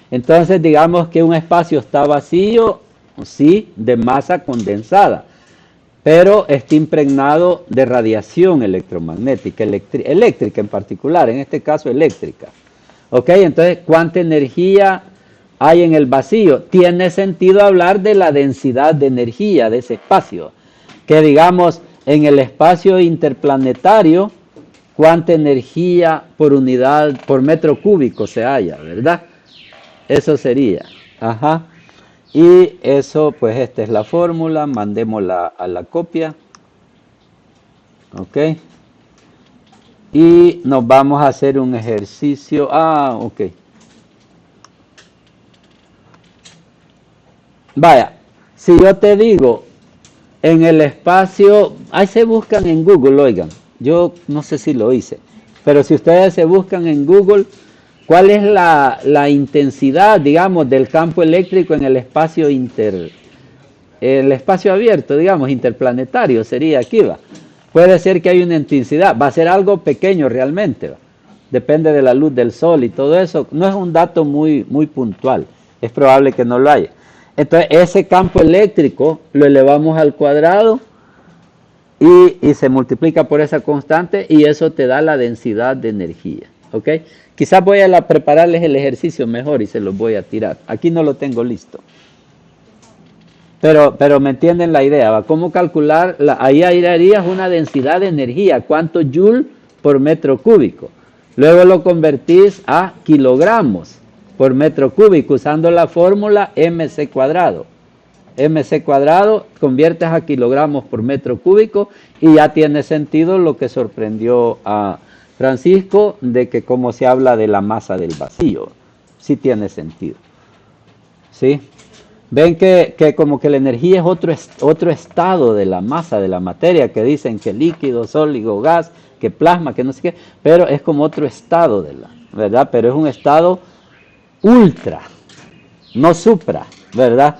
Speaker 1: Entonces, digamos que un espacio está vacío, sí, de masa condensada, pero está impregnado de radiación electromagnética, eléctrica en particular, en este caso eléctrica. ¿Ok? Entonces, ¿cuánta energía hay en el vacío? Tiene sentido hablar de la densidad de energía de ese espacio. Que digamos, en el espacio interplanetario, ¿cuánta energía por unidad, por metro cúbico se halla, verdad? Eso sería. Y eso, pues esta es la fórmula, mandémosla a la copia. Ok. Y nos vamos a hacer un ejercicio. Ok. Vaya, si yo te digo, en el espacio, ahí se buscan en Google, oigan, yo no sé si lo hice. Pero si ustedes se buscan en Google, ¿cuál es la intensidad, digamos, del campo eléctrico en el espacio el espacio abierto, digamos, interplanetario sería aquí, va? Puede ser que hay una intensidad, va a ser algo pequeño realmente, va. Depende de la luz del sol y todo eso, no es un dato muy puntual, es probable que no lo haya. Entonces ese campo eléctrico lo elevamos al cuadrado y se multiplica por esa constante y eso te da la densidad de energía, ¿ok? Quizás voy a prepararles el ejercicio mejor y se los voy a tirar, aquí no lo tengo listo. Pero me entienden la idea, ¿va? ¿Cómo calcular? Ahí harías una densidad de energía, ¿cuántos joule por metro cúbico? Luego lo convertís a kilogramos por metro cúbico usando la fórmula mc cuadrado. mc cuadrado conviertes a kilogramos por metro cúbico y ya tiene sentido lo que sorprendió a Francisco de que cómo se habla de la masa del vacío. Sí tiene sentido. ¿Sí? Ven que como que la energía es otro estado de la masa, de la materia, que dicen que líquido, sólido, gas, que plasma, que no sé qué, pero es como otro estado de la, ¿verdad? Pero es un estado ultra, no supra, ¿verdad?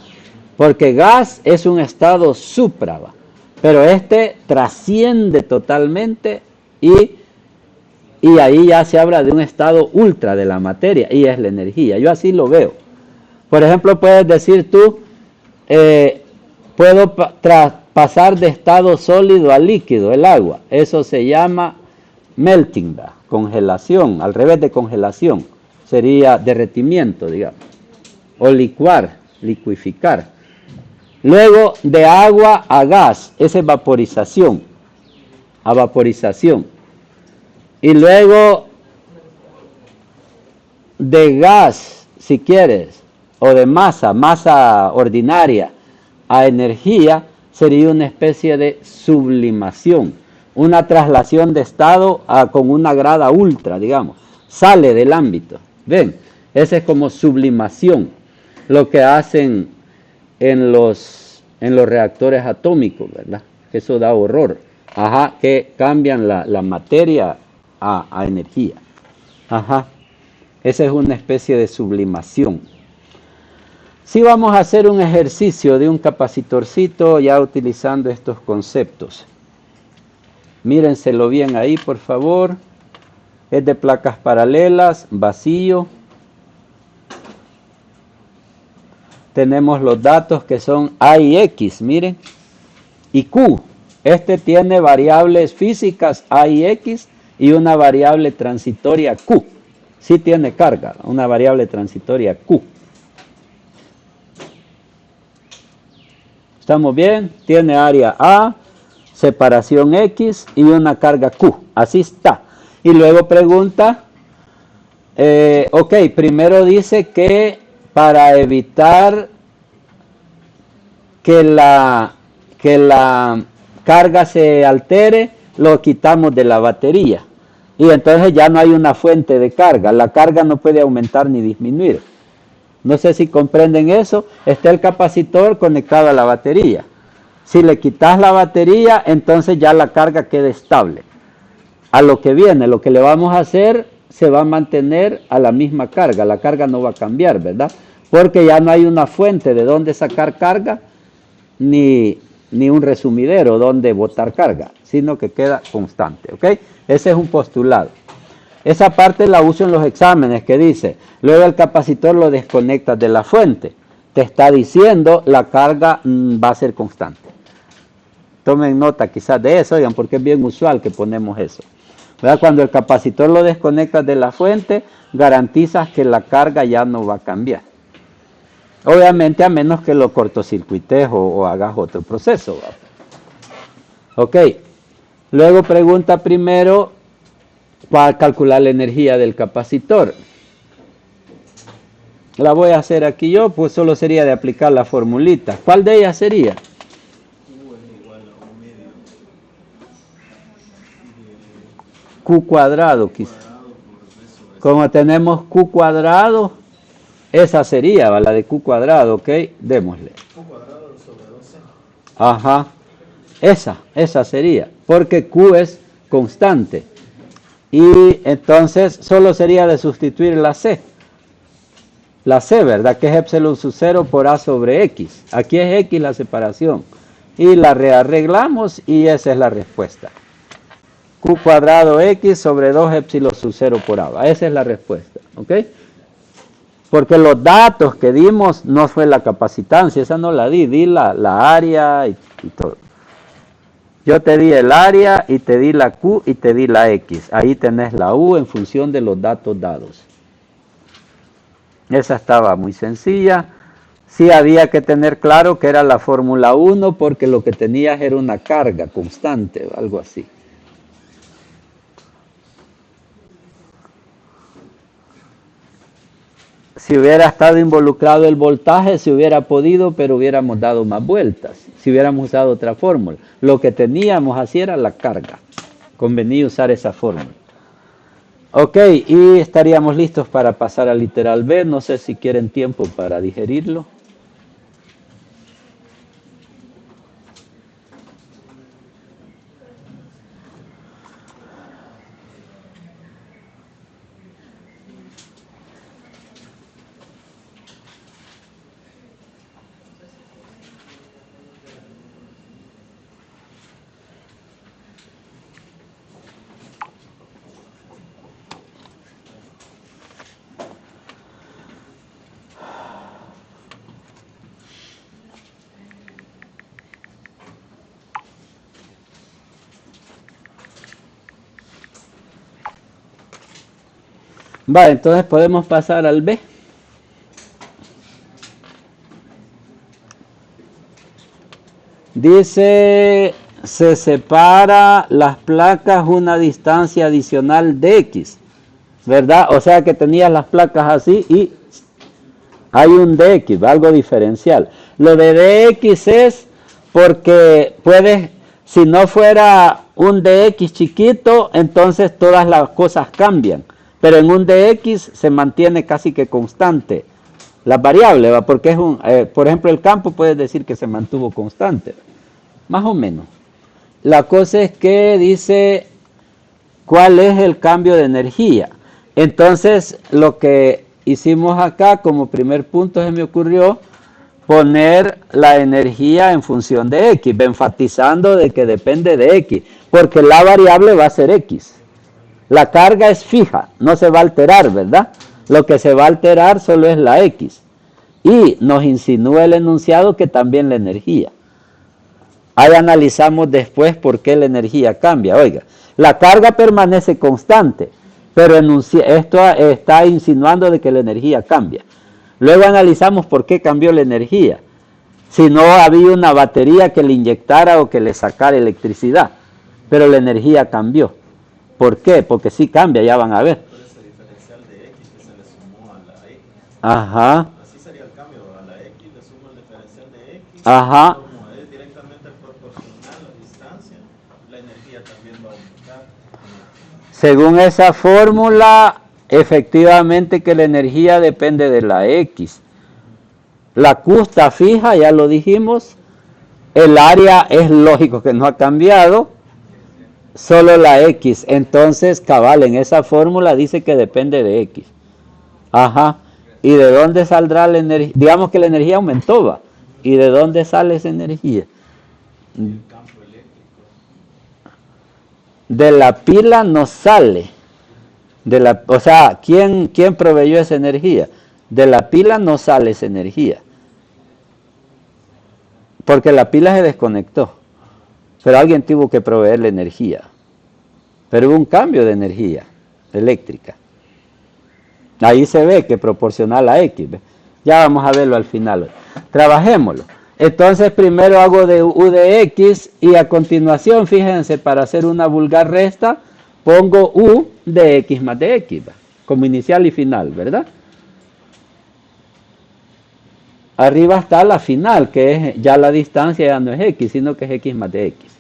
Speaker 1: Porque gas es un estado supra, ¿va? Pero este trasciende totalmente y ahí ya se habla de un estado ultra de la materia y es la energía. Yo así lo veo. Por ejemplo, puedes decir tú, puedo pasar de estado sólido a líquido, el agua. Eso se llama melting, ¿va? Congelación, al revés de congelación. Sería derretimiento, digamos. O licuar, liquificar. Luego, de agua a gas, esa es vaporización. A vaporización. Y luego, de gas, si quieres, o de masa ordinaria a energía, sería una especie de sublimación, una traslación de estado con una grada ultra, digamos, sale del ámbito. ¿Ven? Esa es como sublimación, lo que hacen en los reactores atómicos, ¿verdad? Eso da horror. Ajá, que cambian la materia a energía. Ajá, esa es una especie de sublimación. Sí, vamos a hacer un ejercicio de un capacitorcito ya utilizando estos conceptos. Mírenselo bien ahí, por favor. Es de placas paralelas, vacío. Tenemos los datos que son A y X, miren. Y Q. Este tiene variables físicas A y X y una variable transitoria Q. Sí tiene carga, una variable transitoria Q. ¿Estamos bien? Tiene área A, separación X y una carga Q. Así está. Y luego pregunta, ok, primero dice que para evitar que la carga se altere, lo quitamos de la batería. Y entonces ya no hay una fuente de carga. La carga no puede aumentar ni disminuir. No sé si comprenden eso. Está el capacitor conectado a la batería. Si le quitas la batería, entonces ya la carga queda estable. A lo que viene, lo que le vamos a hacer, se va a mantener a la misma carga. La carga no va a cambiar, ¿verdad? Porque ya no hay una fuente de donde sacar carga, ni un resumidero donde botar carga, sino que queda constante, ¿ok? Ese es un postulado. Esa parte la uso en los exámenes que dice, luego el capacitor lo desconectas de la fuente. Te está diciendo la carga va a ser constante. Tomen nota quizás de eso, oigan, porque es bien usual que ponemos eso. ¿Verdad? Cuando el capacitor lo desconectas de la fuente, garantizas que la carga ya no va a cambiar. Obviamente a menos que lo cortocircuites o hagas otro proceso. ¿Verdad? Ok. Luego pregunta primero, para calcular la energía del capacitor. La voy a hacer aquí yo, pues solo sería de aplicar la formulita. ¿Cuál de ellas sería?
Speaker 4: U es igual a 1/2
Speaker 1: Q cuadrado, quizá. Como tenemos Q cuadrado, esa sería la de Q cuadrado, ¿ok? Démosle.
Speaker 4: Q cuadrado sobre 12.
Speaker 1: Ajá. Esa sería, porque Q es constante. y entonces solo sería de sustituir la C. La C, ¿verdad? Que es epsilon sub 0 por A sobre X. Aquí es X la separación. Y la rearreglamos y esa es la respuesta. Q cuadrado X sobre 2 epsilon sub 0 por A. Esa es la respuesta. ¿Ok? Porque los datos que dimos no fue la capacitancia. Esa no la di la área y todo. Yo te di el área y te di la Q y te di la X. Ahí tenés la U en función de los datos dados. Esa estaba muy sencilla. Sí había que tener claro que era la fórmula 1 porque lo que tenías era una carga constante, algo así. Si hubiera estado involucrado el voltaje, se hubiera podido, pero hubiéramos dado más vueltas. Si hubiéramos usado otra fórmula. Lo que teníamos así era la carga. Convenía usar esa fórmula. Ok, y estaríamos listos para pasar al literal B. No sé si quieren tiempo para digerirlo. Vale, entonces podemos pasar al B. Dice, se separa las placas una distancia adicional de X, ¿verdad? O sea que tenías las placas así y hay un dx, algo diferencial. Lo de dx es porque puedes, si no fuera un dx chiquito, entonces todas las cosas cambian. Pero en un dx se mantiene casi que constante la variable, ¿va? Porque es un, por ejemplo, el campo puedes decir que se mantuvo constante, más o menos. La cosa es que dice cuál es el cambio de energía. Entonces, lo que hicimos acá como primer punto se me ocurrió poner la energía en función de X, enfatizando de que depende de X, porque la variable va a ser X. La carga es fija, no se va a alterar, ¿verdad? Lo que se va a alterar solo es la X. Y nos insinúa el enunciado que también la energía. Ahí analizamos después por qué la energía cambia. Oiga, la carga permanece constante, pero esto está insinuando de que la energía cambia. Luego analizamos por qué cambió la energía. Si no había una batería que le inyectara o que le sacara electricidad, pero la energía cambió. ¿Por qué? Porque sí cambia, ya van a ver.
Speaker 4: Por ese diferencial de X que se le sumó a la X.
Speaker 1: Ajá.
Speaker 4: Así sería el cambio, a la X le sumo el diferencial de X.
Speaker 1: Ajá.
Speaker 4: Como es directamente proporcional a la distancia, la energía también va a aumentar.
Speaker 1: Según esa fórmula, efectivamente que la energía depende de la X. La Q está fija, ya lo dijimos. El área es lógico que no ha cambiado. Solo la X. Entonces, cabal, en esa fórmula dice que depende de X. Ajá. ¿Y de dónde saldrá la energía? Digamos que la energía aumentó, ¿va? ¿Y de dónde sale esa energía?
Speaker 4: El campo eléctrico.
Speaker 1: De la pila no sale. O sea, ¿quién proveyó esa energía? De la pila no sale esa energía. Porque la pila se desconectó. Pero alguien tuvo que proveer la energía. Pero hubo un cambio de energía eléctrica. Ahí se ve que proporcional a X. ¿Ve? Ya vamos a verlo al final. Trabajémoslo. Entonces primero hago de U de X y a continuación, fíjense, para hacer una vulgar resta, pongo U de X más de X, ¿va? Como inicial y final, ¿verdad? Arriba está la final, que es ya la distancia, ya no es X, sino que es X más de X.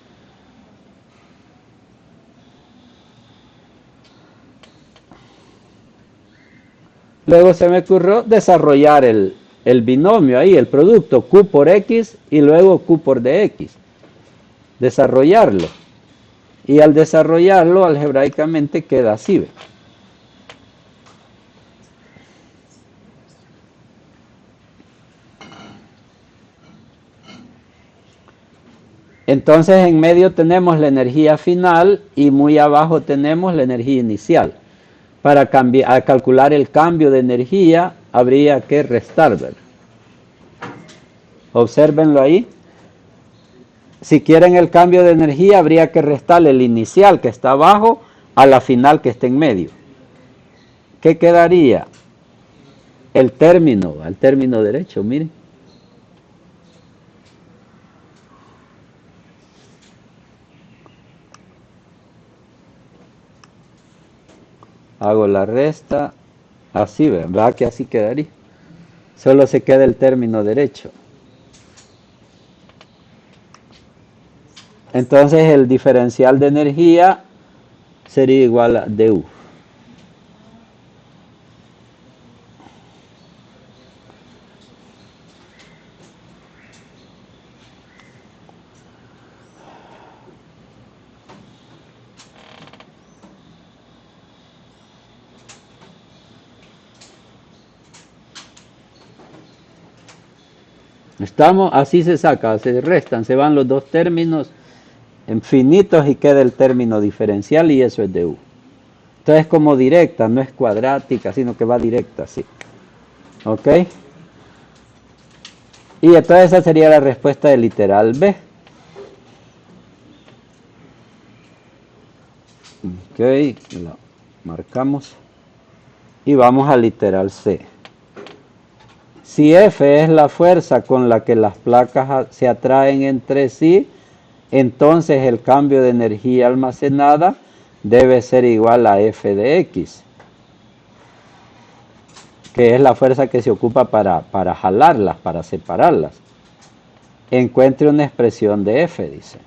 Speaker 1: Luego se me ocurrió desarrollar el binomio ahí, el producto Q por X y luego Q por dx. Desarrollarlo. Y al desarrollarlo algebraicamente queda así, ¿ve? Entonces en medio tenemos la energía final y muy abajo tenemos la energía inicial. Para calcular el cambio de energía habría que restar, ¿verdad? Obsérvenlo ahí. Si quieren el cambio de energía habría que restarle el inicial que está abajo a la final que está en medio. ¿Qué quedaría? El término, al término derecho, miren. Hago la resta, así, ¿verdad? Que así quedaría. Solo se queda el término derecho. Entonces el diferencial de energía sería igual a du. Estamos, así se saca, se restan, se van los dos términos infinitos y queda el término diferencial y eso es du. Entonces como directa, no es cuadrática, sino que va directa, así. ¿Ok? Y entonces esa sería la respuesta del literal B. Ok, lo marcamos. Y vamos al literal C. Si F es la fuerza con la que las placas se atraen entre sí, entonces el cambio de energía almacenada debe ser igual a F de X, que es la fuerza que se ocupa para jalarlas, para separarlas. Encuentre una expresión de F, dice.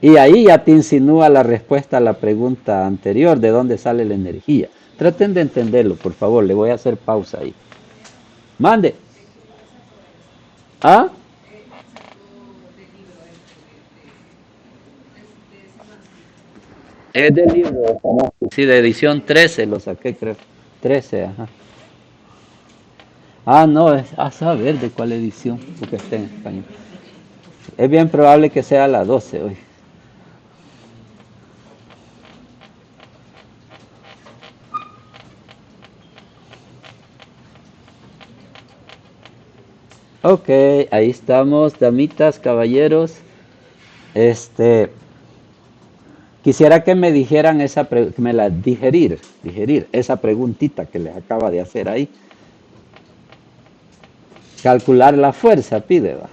Speaker 1: Y ahí ya te insinúa la respuesta a la pregunta anterior, de dónde sale la energía. Traten de entenderlo, por favor, le voy a hacer pausa ahí. Mande. ¿Ah? Es del libro. Sí, de edición 13 lo saqué, creo. 13, ajá. Ah, no, es a saber de cuál edición, porque está en español. Es bien probable que sea la 12 hoy. Ok, ahí estamos, damitas, caballeros. Quisiera que me dijeran que me la digerir esa preguntita que les acaba de hacer ahí. Calcular la fuerza, pide, va.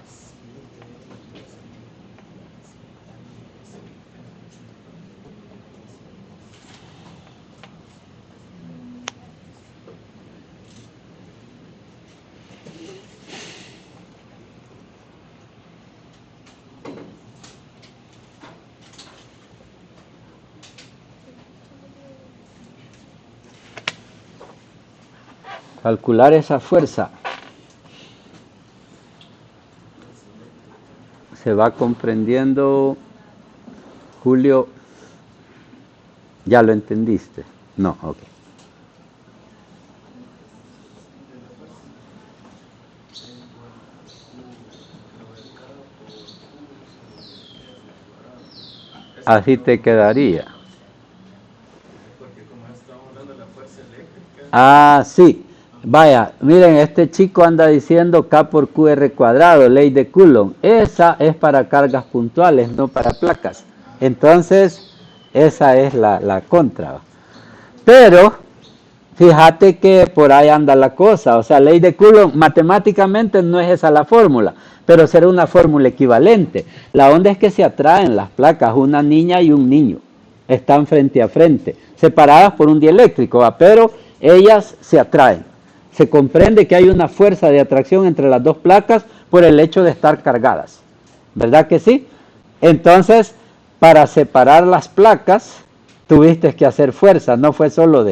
Speaker 1: Calcular esa fuerza. Se va comprendiendo, Julio. ¿Ya lo entendiste? No, ok. Así te quedaría.
Speaker 4: Porque como estamos hablando de la fuerza eléctrica.
Speaker 1: Ah, sí. Vaya, miren, este chico anda diciendo K por QR cuadrado, ley de Coulomb. Esa es para cargas puntuales, no para placas. Entonces, esa es la contra. Pero, fíjate que por ahí anda la cosa. O sea, ley de Coulomb, matemáticamente no es esa la fórmula, pero será una fórmula equivalente. La onda es que se atraen las placas, una niña y un niño. Están frente a frente, separadas por un dieléctrico, ¿va? Pero ellas se atraen. Se comprende que hay una fuerza de atracción entre las dos placas por el hecho de estar cargadas. ¿Verdad que sí? Entonces, para separar las placas, tuviste que hacer fuerza, no fue solo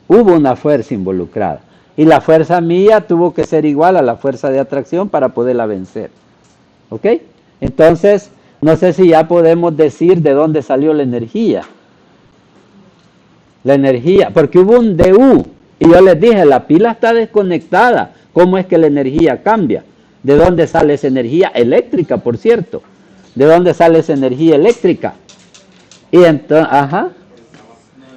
Speaker 1: hubo una fuerza involucrada. Y la fuerza mía tuvo que ser igual a la fuerza de atracción para poderla vencer. ¿Ok? Entonces, No sé si ya podemos decir de dónde salió la energía. La energía, porque hubo un DU y yo les dije, la pila está desconectada. ¿Cómo es que la energía cambia? ¿De dónde sale esa energía eléctrica, por cierto? ¿De dónde sale esa energía eléctrica? Y entonces, ajá,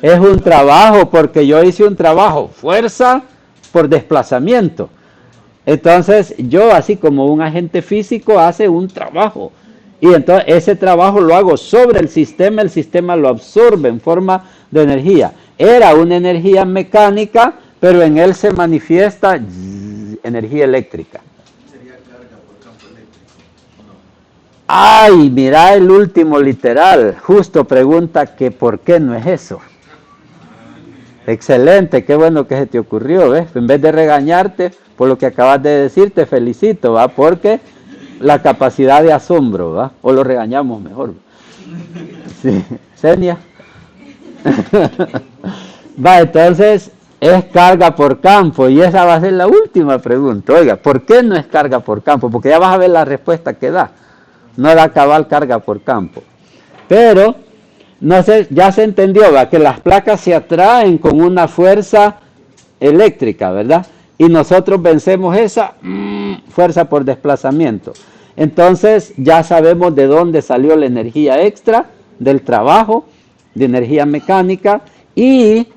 Speaker 1: es un trabajo, porque yo hice un trabajo, fuerza por desplazamiento. Entonces, yo, así como un agente físico, hace un trabajo. Y entonces ese trabajo lo hago sobre el sistema lo absorbe en forma de energía. Era una energía mecánica, pero en él se manifiesta energía eléctrica.
Speaker 4: Sería carga por campo eléctrico, ¿o no?
Speaker 1: Ay, mira el último literal. Justo pregunta que por qué no es eso. Excelente, qué bueno que se te ocurrió, ¿ves? En vez de regañarte por lo que acabas de decir, te felicito, ¿va? Porque la capacidad de asombro, ¿va? O lo regañamos mejor. Sí, Senia. Va, entonces es carga por campo y esa va a ser la última pregunta. Oiga, ¿por qué no es carga por campo? Porque ya vas a ver la respuesta que da. No da cabal carga por campo. Pero no sé, ya se entendió, ¿va? Que las placas se atraen con una fuerza eléctrica, ¿verdad? Y nosotros vencemos esa fuerza por desplazamiento. Entonces ya sabemos de dónde salió la energía extra del trabajo, de energía mecánica. Y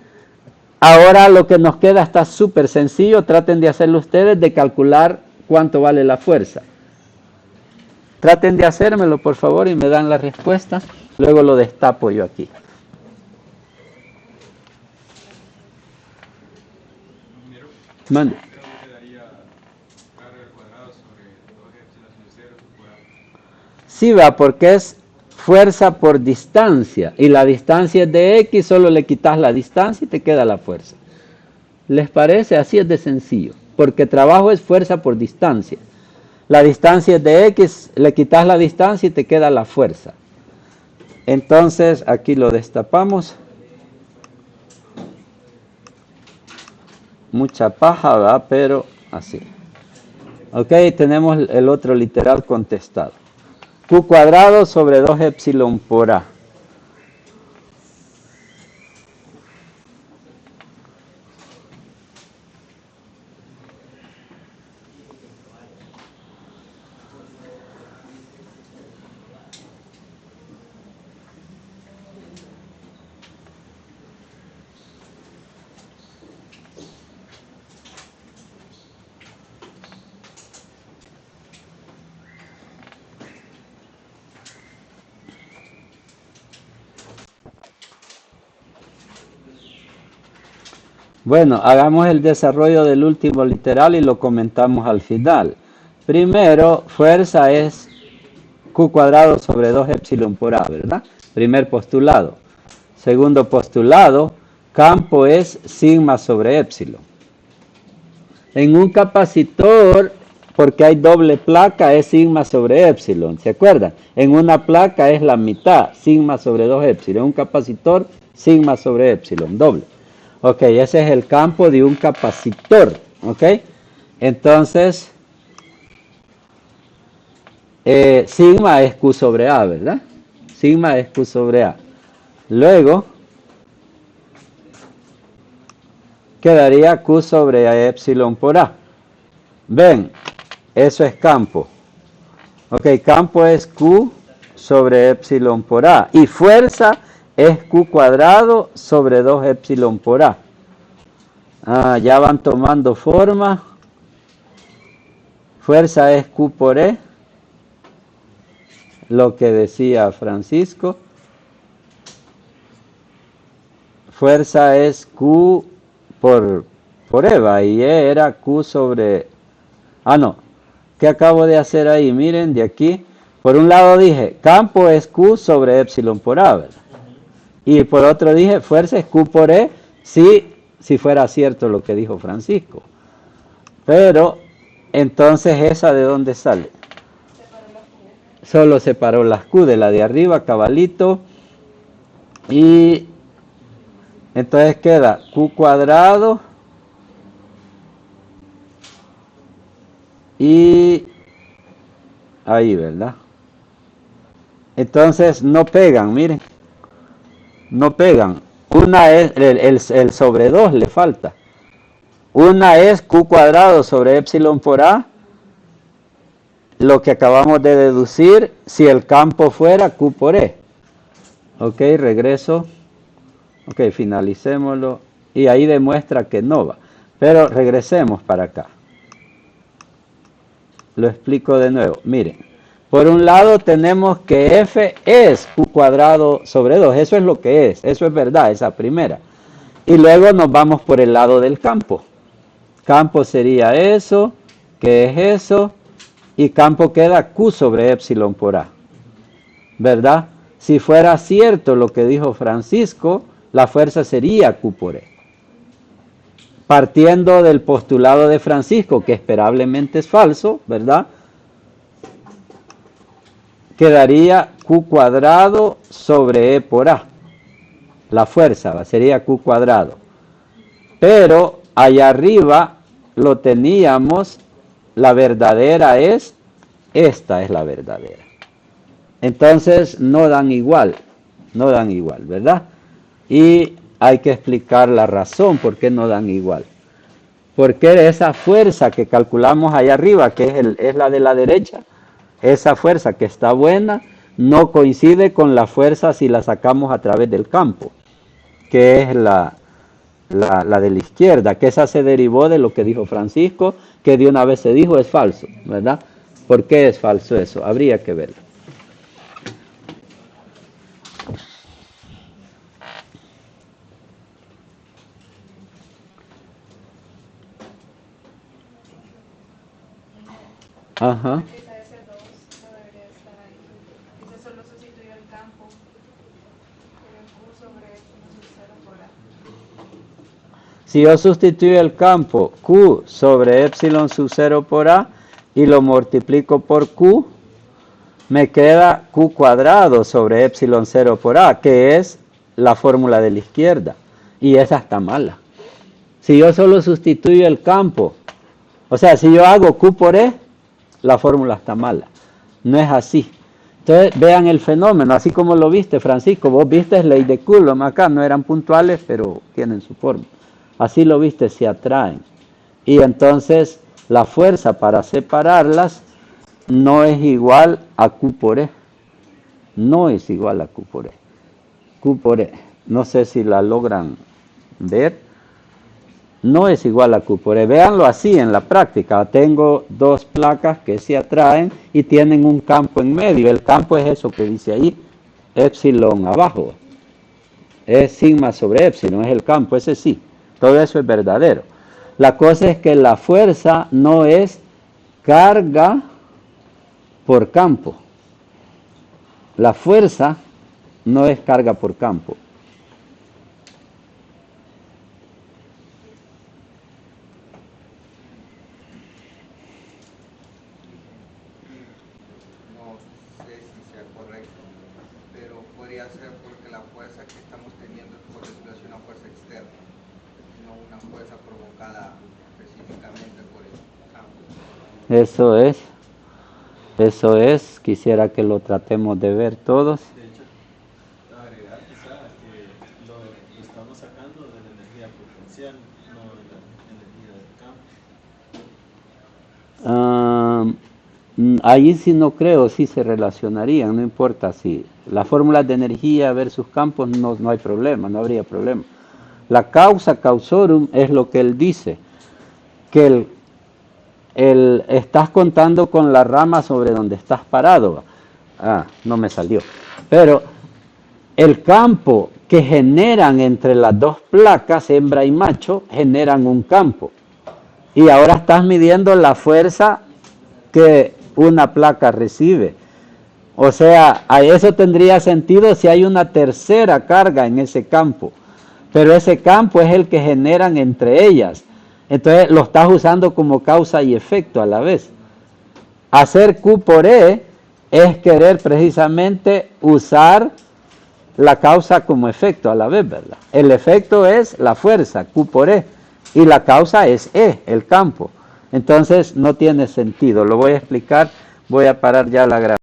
Speaker 1: ahora lo que nos queda está súper sencillo. Traten de hacerlo ustedes, de calcular cuánto vale la fuerza. Traten de hacérmelo, por favor, y me dan la respuesta. Luego lo destapo yo aquí. Mande.
Speaker 3: Creo que daría carga al cuadrado sobre 2 epsilon sobre 0 por A.
Speaker 1: Sí, va, porque es fuerza por distancia. Y la distancia es de X, solo le quitas la distancia y te queda la fuerza. ¿Les parece? Así es de sencillo. Porque trabajo es fuerza por distancia. La distancia es de X, le quitas la distancia y te queda la fuerza. Entonces, aquí lo destapamos. Mucha paja, ¿verdad? Pero así. Ok, tenemos el otro literal contestado. Q cuadrado sobre 2 epsilon por A. Bueno, hagamos el desarrollo del último literal y lo comentamos al final. Primero, fuerza es Q cuadrado sobre 2 epsilon por A, ¿verdad? Primer postulado. Segundo postulado, campo es sigma sobre epsilon. En un capacitor, porque hay doble placa, es sigma sobre epsilon, ¿se acuerdan? En una placa es la mitad, sigma sobre 2 epsilon. En un capacitor, sigma sobre epsilon, doble. Ok, ese es el campo de un capacitor, ok. Entonces, sigma es Q sobre A, ¿verdad? Sigma es Q sobre A. Luego, quedaría Q sobre epsilon por A. Ven, eso es campo. Ok, campo es Q sobre epsilon por A. Y fuerza es Q cuadrado sobre 2 epsilon por A. Ah, ya van tomando forma. Fuerza es Q por E. Lo que decía Francisco. Fuerza es Q por Eva. Y E era Q sobre... Ah, no. ¿Qué acabo de hacer ahí? Miren, de aquí. Por un lado dije, campo es Q sobre epsilon por A, ¿verdad? Y por otro dije, fuerza es Q por E, si fuera cierto lo que dijo Francisco. Pero, entonces, ¿esa de dónde sale? Solo separó las Q de la de arriba, cabalito. Y entonces queda Q cuadrado y ahí, ¿verdad? Entonces no pegan, miren. No pegan. Una es el sobre 2 le falta. Una es Q cuadrado sobre epsilon por A, lo que acabamos de deducir si el campo fuera Q por E. Ok, regreso. Ok, finalicémoslo. Y ahí demuestra que no va. Pero regresemos para acá. Lo explico de nuevo. Miren, por un lado tenemos que F es Q cuadrado sobre 2. Eso es lo que es. Eso es verdad, esa primera. Y luego nos vamos por el lado del campo. Campo sería eso, que es eso. Y campo queda Q sobre epsilon por A. ¿Verdad? Si fuera cierto lo que dijo Francisco, la fuerza sería Q por E. Partiendo del postulado de Francisco, que esperablemente es falso, ¿verdad? Quedaría Q cuadrado sobre E por A. La fuerza sería Q cuadrado. Pero allá arriba lo teníamos, la verdadera es, esta es la verdadera. Entonces no dan igual, ¿verdad? Y hay que explicar la razón por qué no dan igual. Porque esa fuerza que calculamos allá arriba, que es la de la derecha, esa fuerza que está buena, no coincide con la fuerza si la sacamos a través del campo, que es la de la izquierda, que esa se derivó de lo que dijo Francisco, que de una vez se dijo es falso, ¿verdad? ¿Por qué es falso eso? Habría que verlo. Ajá.
Speaker 5: Quizá ese 2 no debería estar ahí. Quizá solo sustituye el campo. El Q sobre epsilon 0 por A.
Speaker 1: Si yo sustituyo el campo Q sobre epsilon sub 0 por A y lo multiplico por Q, me queda Q cuadrado sobre epsilon 0 por A, que es la fórmula de la izquierda. Y esa está mala. Si yo solo sustituyo el campo, o sea, si yo hago Q por E, la fórmula está mala. No es así. Entonces, vean el fenómeno, así como lo viste, Francisco. Vos viste ley de Coulomb acá, no eran puntuales, pero tienen su forma. Así lo viste, se atraen. Y entonces, la fuerza para separarlas no es igual a Q por E. No es igual a Q por E. Q por E. No sé si la logran ver. No es igual a Q por E. Véanlo así en la práctica. Tengo dos placas que se atraen y tienen un campo en medio. El campo es eso que dice ahí, epsilon abajo. Es sigma sobre epsilon, es el campo, ese sí. Todo eso es verdadero. La cosa es que la fuerza no es carga por campo. La fuerza no es carga por campo.
Speaker 2: No sé si sea correcto, pero podría ser porque la fuerza que estamos teniendo es, por decirlo así, una fuerza externa, no una fuerza provocada específicamente por el campo.
Speaker 1: Eso es, quisiera que lo tratemos de ver todos.
Speaker 4: De hecho, agregar quizá que lo estamos sacando de la energía potencial, no de la energía del campo.
Speaker 1: Ahí sí no creo, sí se relacionarían, no importa si las fórmulas de energía versus campos no hay problema, no habría problema. La causa causorum es lo que él dice, que estás contando con la rama sobre donde estás parado. No me salió. Pero el campo que generan entre las dos placas, hembra y macho, generan un campo. Y ahora estás midiendo la fuerza que una placa recibe. O sea, a eso tendría sentido si hay una tercera carga en ese campo. Pero ese campo es el que generan entre ellas. Entonces lo estás usando como causa y efecto a la vez. Hacer Q por E es querer precisamente usar la causa como efecto a la vez, ¿verdad? El efecto es la fuerza, Q por E, y la causa es E, el campo. Entonces no tiene sentido. Lo voy a explicar, voy a parar ya la grabación.